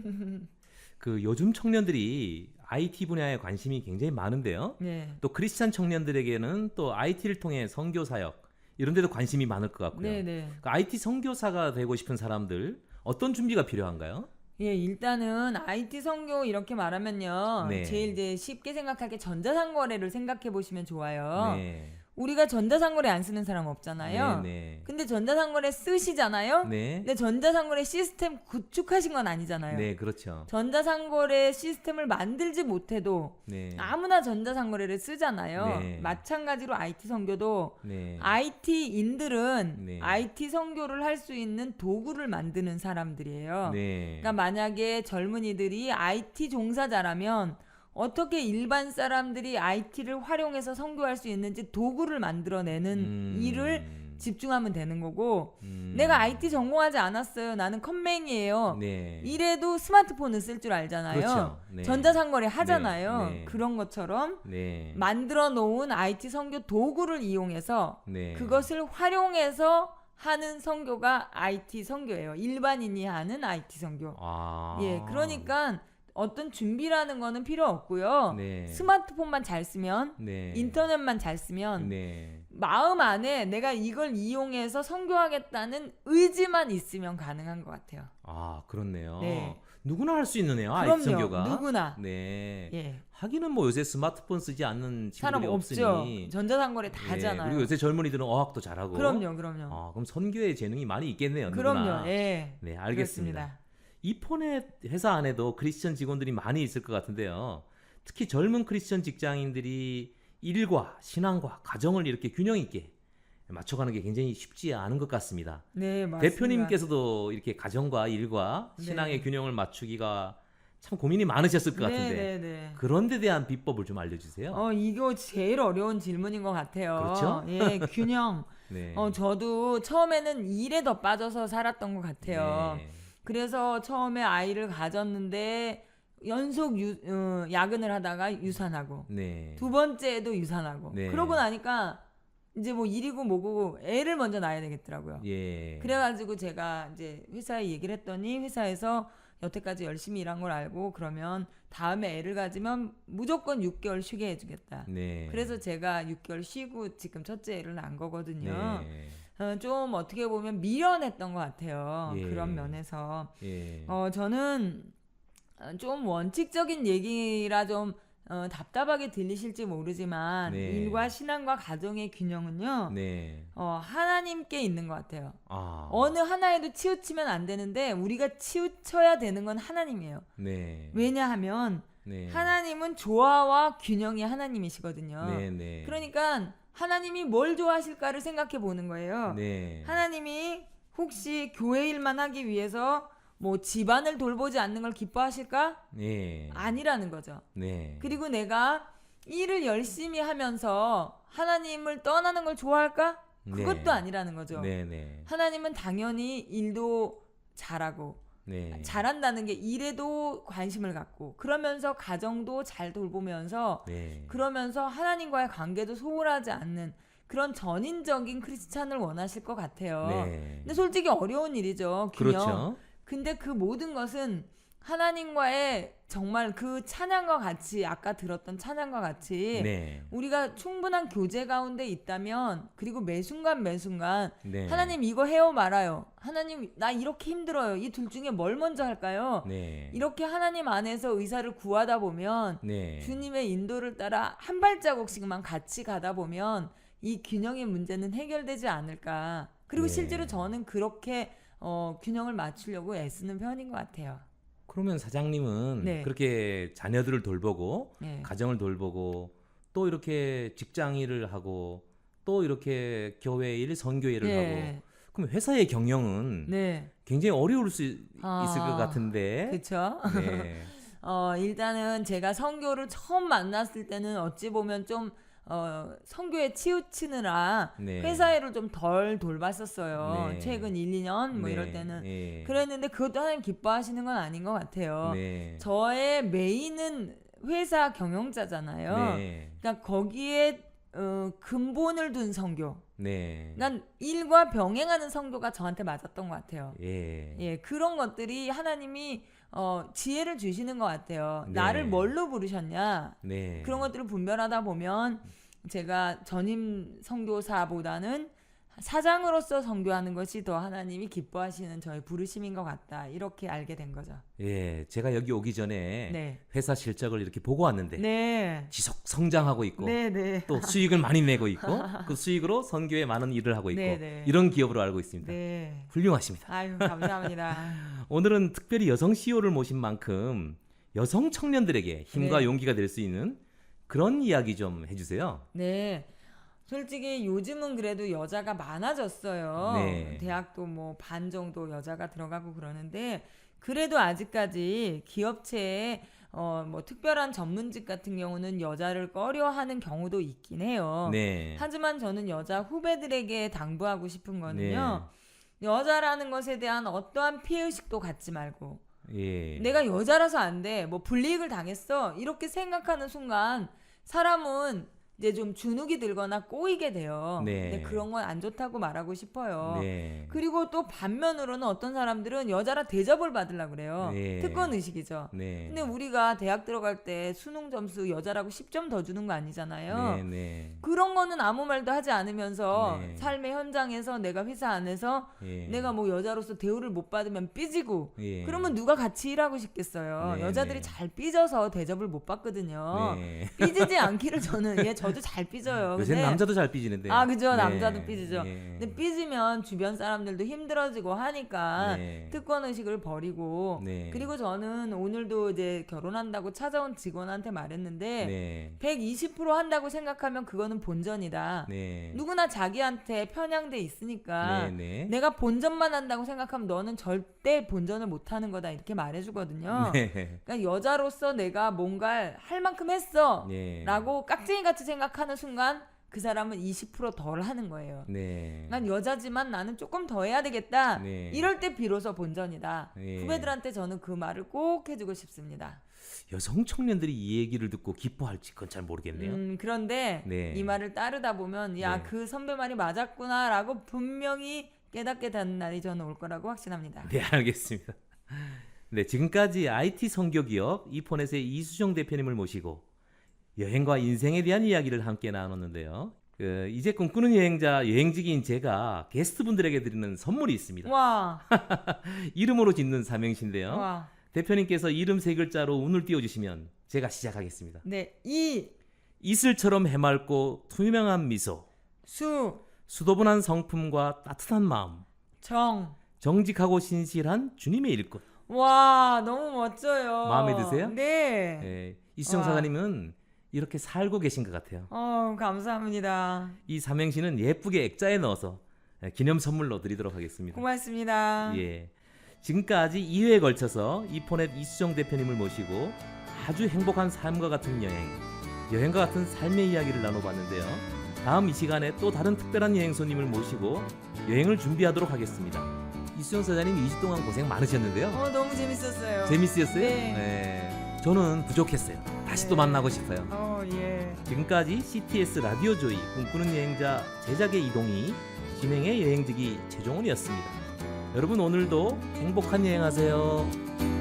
Speaker 1: 그 요즘 청년들이 IT 분야에 관심이 굉장히 많은데요.
Speaker 2: 네.
Speaker 1: 또 크리스찬 청년들에게는 또 IT를 통해 선교 사역 이런 데도 관심이 많을 것 같고요.
Speaker 2: 네네.
Speaker 1: 그 IT 선교사가 되고 싶은 사람들 어떤 준비가 필요한가요?
Speaker 2: 예, 일단은 IT 선교 이렇게 말하면요.
Speaker 1: 네.
Speaker 2: 제일 이제 쉽게 생각하게 전자상거래를 생각해 보시면 좋아요.
Speaker 1: 네.
Speaker 2: 우리가 전자상거래 안 쓰는 사람 없잖아요.
Speaker 1: 네.
Speaker 2: 근데 전자상거래 쓰시잖아요.
Speaker 1: 네.
Speaker 2: 근데 전자상거래 시스템 구축하신 건 아니잖아요.
Speaker 1: 네, 그렇죠.
Speaker 2: 전자상거래 시스템을 만들지 못해도
Speaker 1: 네.
Speaker 2: 아무나 전자상거래를 쓰잖아요.
Speaker 1: 네.
Speaker 2: 마찬가지로 IT 선교도
Speaker 1: 네.
Speaker 2: IT인들은
Speaker 1: 네.
Speaker 2: IT 선교를 할 수 있는 도구를 만드는 사람들이에요.
Speaker 1: 네.
Speaker 2: 그러니까 만약에 젊은이들이 IT 종사자라면 어떻게 일반 사람들이 IT를 활용해서 선교할 수 있는지 도구를 만들어내는 일을 집중하면 되는 거고 내가 IT 전공하지 않았어요. 나는 컴맹이에요.
Speaker 1: 네.
Speaker 2: 이래도 스마트폰을 쓸 줄 알잖아요.
Speaker 1: 그렇죠. 네.
Speaker 2: 전자상거래 하잖아요.
Speaker 1: 네. 네.
Speaker 2: 그런 것처럼
Speaker 1: 네.
Speaker 2: 만들어 놓은 IT 선교 도구를 이용해서
Speaker 1: 네.
Speaker 2: 그것을 활용해서 하는 선교가 IT 선교예요. 일반인이 하는 IT 선교.
Speaker 1: 아.
Speaker 2: 예, 그러니까 어떤 준비라는 거는 필요 없고요.
Speaker 1: 네.
Speaker 2: 스마트폰만 잘 쓰면
Speaker 1: 네.
Speaker 2: 인터넷만 잘 쓰면
Speaker 1: 네.
Speaker 2: 마음 안에 내가 이걸 이용해서 선교하겠다는 의지만 있으면 가능한 것 같아요.
Speaker 1: 아, 그렇네요.
Speaker 2: 네.
Speaker 1: 누구나 할 수 있느네요. IT
Speaker 2: 그럼요.
Speaker 1: 선교가.
Speaker 2: 누구나.
Speaker 1: 네.
Speaker 2: 예.
Speaker 1: 하기는 뭐 요새 스마트폰 쓰지 않는
Speaker 2: 사람
Speaker 1: 친구들이
Speaker 2: 없죠.
Speaker 1: 없으니.
Speaker 2: 전자상거래 다
Speaker 1: 예,
Speaker 2: 하잖아요.
Speaker 1: 그리고 요새 젊은이들은 어학도 잘하고.
Speaker 2: 그럼요.
Speaker 1: 아, 그럼 선교에 재능이 많이 있겠네요.
Speaker 2: 그럼요.
Speaker 1: 누구나.
Speaker 2: 예.
Speaker 1: 네, 알겠습니다.
Speaker 2: 그렇습니다.
Speaker 1: 이 폰의 회사 안에도 크리스천 직원들이 많이 있을 것 같은데요. 특히 젊은 크리스천 직장인들이 일과 신앙과 가정을 이렇게 균형 있게 맞춰가는 게 굉장히 쉽지 않은 것 같습니다.
Speaker 2: 네, 맞습니다.
Speaker 1: 대표님께서도 이렇게 가정과 일과
Speaker 2: 네.
Speaker 1: 신앙의 균형을 맞추기가 참 고민이 많으셨을 것
Speaker 2: 네,
Speaker 1: 같은데
Speaker 2: 네, 네.
Speaker 1: 그런 데 대한 비법을 좀 알려주세요.
Speaker 2: 이거 제일 어려운 질문인 것 같아요.
Speaker 1: 그렇죠?
Speaker 2: 예, 균형.
Speaker 1: 네.
Speaker 2: 저도 처음에는 일에 더 빠져서 살았던 것 같아요.
Speaker 1: 네.
Speaker 2: 그래서 처음에 아이를 가졌는데 연속 야근을 하다가 유산하고
Speaker 1: 네.
Speaker 2: 두 번째도 유산하고
Speaker 1: 네.
Speaker 2: 그러고 나니까 이제 뭐 일이고 뭐고 애를 먼저 낳아야 되겠더라고요.
Speaker 1: 예.
Speaker 2: 그래가지고 제가 이제 회사에 얘기를 했더니 회사에서 여태까지 열심히 일한 걸 알고 그러면 다음에 애를 가지면 무조건 6개월 쉬게 해주겠다.
Speaker 1: 네.
Speaker 2: 그래서 제가 6개월 쉬고 지금 첫째 애를 낳은 거거든요.
Speaker 1: 네.
Speaker 2: 좀 어떻게 보면 미련했던 것 같아요.
Speaker 1: 예.
Speaker 2: 그런 면에서.
Speaker 1: 예.
Speaker 2: 저는 좀 원칙적인 얘기라 좀 답답하게 들리실지 모르지만
Speaker 1: 네.
Speaker 2: 일과 신앙과 가정의 균형은요.
Speaker 1: 네.
Speaker 2: 하나님께 있는 것 같아요.
Speaker 1: 아.
Speaker 2: 어느 하나에도 치우치면 안 되는데 우리가 치우쳐야 되는 건 하나님이에요.
Speaker 1: 네.
Speaker 2: 왜냐하면
Speaker 1: 네.
Speaker 2: 하나님은 조화와 균형이 하나님이시거든요.
Speaker 1: 네. 네.
Speaker 2: 그러니까 하나님이 뭘 좋아하실까를 생각해 보는 거예요.
Speaker 1: 네.
Speaker 2: 하나님이 혹시 교회 일만 하기 위해서 뭐 집안을 돌보지 않는 걸 기뻐하실까?
Speaker 1: 네.
Speaker 2: 아니라는 거죠.
Speaker 1: 네.
Speaker 2: 그리고 내가 일을 열심히 하면서 하나님을 떠나는 걸 좋아할까? 그것도
Speaker 1: 네.
Speaker 2: 아니라는 거죠.
Speaker 1: 네. 네.
Speaker 2: 하나님은 당연히 일도 잘하고
Speaker 1: 네.
Speaker 2: 잘한다는 게 일에도 관심을 갖고 그러면서 가정도 잘 돌보면서
Speaker 1: 네.
Speaker 2: 그러면서 하나님과의 관계도 소홀하지 않는 그런 전인적인 크리스찬을 원하실 것 같아요.
Speaker 1: 네.
Speaker 2: 근데 솔직히 어려운 일이죠. 균형.
Speaker 1: 그렇죠.
Speaker 2: 근데 그 모든 것은 하나님과의 정말 그 찬양과 같이 아까 들었던 찬양과 같이
Speaker 1: 네.
Speaker 2: 우리가 충분한 교제 가운데 있다면 그리고 매 순간
Speaker 1: 네.
Speaker 2: 하나님 이거 해요 말아요. 하나님 나 이렇게 힘들어요. 이 둘 중에 뭘 먼저 할까요?
Speaker 1: 네.
Speaker 2: 이렇게 하나님 안에서 의사를 구하다 보면
Speaker 1: 네.
Speaker 2: 주님의 인도를 따라 한 발자국씩만 같이 가다 보면 이 균형의 문제는 해결되지 않을까. 그리고
Speaker 1: 네.
Speaker 2: 실제로 저는 그렇게 균형을 맞추려고 애쓰는 편인 것 같아요.
Speaker 1: 그러면 사장님은
Speaker 2: 네.
Speaker 1: 그렇게 자녀들을 돌보고
Speaker 2: 네.
Speaker 1: 가정을 돌보고 또 이렇게 직장 일을 하고 또 이렇게 교회 일, 선교 일을
Speaker 2: 네.
Speaker 1: 하고 그럼 회사의 경영은
Speaker 2: 네.
Speaker 1: 굉장히 어려울 수 있을 것 같은데.
Speaker 2: 그렇죠.
Speaker 1: 네.
Speaker 2: 일단은 제가 선교를 처음 만났을 때는 어찌 보면 좀 선교에 치우치느라
Speaker 1: 네.
Speaker 2: 회사 일을 좀 덜 돌봤었어요.
Speaker 1: 네.
Speaker 2: 최근 1, 2년 뭐
Speaker 1: 네.
Speaker 2: 이럴 때는.
Speaker 1: 네.
Speaker 2: 그랬는데 그것도 하나님 기뻐하시는 건 아닌 것 같아요.
Speaker 1: 네.
Speaker 2: 저의 메인은 회사 경영자잖아요.
Speaker 1: 네.
Speaker 2: 그러니까 거기에 근본을 둔 선교.
Speaker 1: 네.
Speaker 2: 그러니까 일과 병행하는 선교가 저한테 맞았던 것 같아요.
Speaker 1: 예.
Speaker 2: 예, 그런 것들이 하나님이 지혜를 주시는 것 같아요.
Speaker 1: 네.
Speaker 2: 나를 뭘로 부르셨냐?
Speaker 1: 네.
Speaker 2: 그런 것들을 분별하다 보면 제가 전임 선교사보다는 사장으로서 선교하는 것이 더 하나님이 기뻐하시는 저의 부르심인 것 같다. 이렇게 알게 된 거죠.
Speaker 1: 예. 제가 여기 오기 전에
Speaker 2: 네.
Speaker 1: 회사 실적을 이렇게 보고 왔는데
Speaker 2: 네.
Speaker 1: 지속 성장하고 있고
Speaker 2: 네, 네.
Speaker 1: 또 수익을 많이 내고 있고 그 수익으로 선교에 많은 일을 하고 있고
Speaker 2: 네, 네.
Speaker 1: 이런 기업으로 알고 있습니다.
Speaker 2: 네.
Speaker 1: 훌륭하십니다.
Speaker 2: 아유, 감사합니다.
Speaker 1: 오늘은 특별히 여성 CEO를 모신 만큼 여성 청년들에게 힘과
Speaker 2: 네.
Speaker 1: 용기가 될 수 있는 그런 이야기 좀 해주세요.
Speaker 2: 네. 솔직히 요즘은 그래도 여자가 많아졌어요.
Speaker 1: 네.
Speaker 2: 대학도 뭐 반 정도 여자가 들어가고 그러는데 그래도 아직까지 기업체에 뭐 특별한 전문직 같은 경우는 여자를 꺼려하는 경우도 있긴 해요.
Speaker 1: 네.
Speaker 2: 하지만 저는 여자 후배들에게 당부하고 싶은 거는요. 여자라는 것에 대한 어떠한 피해의식도 갖지 말고
Speaker 1: 예.
Speaker 2: 내가 여자라서 안 돼. 뭐 불이익을 당했어. 이렇게 생각하는 순간 사람은 이제 좀 주눅이 들거나 꼬이게 돼요.
Speaker 1: 네.
Speaker 2: 근데 그런 건 안 좋다고 말하고 싶어요.
Speaker 1: 네.
Speaker 2: 그리고 또 반면으로는 어떤 사람들은 여자라 대접을 받으려고 그래요.
Speaker 1: 네.
Speaker 2: 특권 의식이죠.
Speaker 1: 네.
Speaker 2: 근데 우리가 대학 들어갈 때 수능 점수 여자라고 10점 더 주는 거 아니잖아요.
Speaker 1: 네. 네.
Speaker 2: 그런 거는 아무 말도 하지 않으면서
Speaker 1: 네.
Speaker 2: 삶의 현장에서 내가 회사 안에서
Speaker 1: 예.
Speaker 2: 내가 뭐 여자로서 대우를 못 받으면 삐지고
Speaker 1: 예.
Speaker 2: 그러면 누가 같이 일하고 싶겠어요.
Speaker 1: 네,
Speaker 2: 여자들이
Speaker 1: 네.
Speaker 2: 잘 삐져서 대접을 못 받거든요.
Speaker 1: 네.
Speaker 2: 삐지지 않기를 저는 저도 여자 잘 삐져요.
Speaker 1: 요새
Speaker 2: 근데
Speaker 1: 남자도 잘 삐지는데.
Speaker 2: 아, 그죠.
Speaker 1: 네.
Speaker 2: 남자도 삐지죠.
Speaker 1: 네.
Speaker 2: 근데 삐지면 주변 사람들도 힘들어지고 하니까
Speaker 1: 네.
Speaker 2: 특권 의식을 버리고
Speaker 1: 네.
Speaker 2: 그리고 저는 오늘도 이제 결혼한다고 찾아온 직원한테 말했는데
Speaker 1: 네.
Speaker 2: 120% 한다고 생각하면 그거는 본전이다.
Speaker 1: 네.
Speaker 2: 누구나 자기한테 편향돼 있으니까
Speaker 1: 네. 네.
Speaker 2: 내가 본전만 한다고 생각하면 너는 절대 본전을 못 하는 거다 이렇게 말해주거든요.
Speaker 1: 네.
Speaker 2: 그러니까 여자로서 내가 뭔가 할 만큼 했어
Speaker 1: 네.
Speaker 2: 라고 깍쟁이 같이 생각하는 순간 그 사람은 20% 덜 하는 거예요.
Speaker 1: 네.
Speaker 2: 난 여자지만 나는 조금 더 해야 되겠다.
Speaker 1: 네.
Speaker 2: 이럴 때 비로소 본전이다.
Speaker 1: 네.
Speaker 2: 후배들한테 저는 그 말을 꼭 해주고 싶습니다.
Speaker 1: 여성 청년들이 이 얘기를 듣고 기뻐할지 그건 잘 모르겠네요.
Speaker 2: 그런데
Speaker 1: 네.
Speaker 2: 이 말을 따르다 보면 야,
Speaker 1: 네.
Speaker 2: 그 선배 말이 맞았구나라고 분명히 깨닫게 되는 날이 저는 올 거라고 확신합니다.
Speaker 1: 네, 알겠습니다. 네, 지금까지 IT 선교기업 이포넷의 이수정 대표님을 모시고 여행과 인생에 대한 이야기를 함께 나눴는데요. 이제 꿈꾸는 여행자, 여행지기인 제가 게스트분들에게 드리는 선물이 있습니다.
Speaker 2: 와,
Speaker 1: 이름으로 짓는 삼행시인데요.
Speaker 2: 와,
Speaker 1: 대표님께서 이름 세 글자로 운을 띄워주시면 제가 시작하겠습니다.
Speaker 2: 네,
Speaker 1: 이슬처럼 해맑고 투명한 미소,
Speaker 2: 수,
Speaker 1: 수도분한 성품과 따뜻한 마음,
Speaker 2: 정.
Speaker 1: 정직하고 신실한 주님의 일꾼.
Speaker 2: 와, 너무 멋져요.
Speaker 1: 마음에 드세요?
Speaker 2: 네.
Speaker 1: 네, 이수정
Speaker 2: 와.
Speaker 1: 사장님은 이렇게 살고 계신 것 같아요.
Speaker 2: 감사합니다.
Speaker 1: 이 삼행시는 예쁘게 액자에 넣어서 기념 선물로 드리도록 하겠습니다.
Speaker 2: 고맙습니다.
Speaker 1: 예. 지금까지 2회에 걸쳐서 이포넷 이수정 대표님을 모시고 아주 행복한 삶과 같은 여행과 같은 삶의 이야기를 나눠봤는데요. 다음 이 시간에 또 다른 특별한 여행 손님을 모시고 여행을 준비하도록 하겠습니다. 이수정 사장님 2주 동안 고생 많으셨는데요.
Speaker 2: 너무 재밌었어요.
Speaker 1: 재밌으셨어요?
Speaker 2: 네.
Speaker 1: 저는 부족했어요. 다시 또
Speaker 2: 네.
Speaker 1: 만나고 싶어요.
Speaker 2: 예.
Speaker 1: 지금까지 CTS 라디오 조이 꿈꾸는 여행자 제작의 이동희, 진행의 여행지기 최종훈이었습니다. 여러분 오늘도 행복한 여행하세요.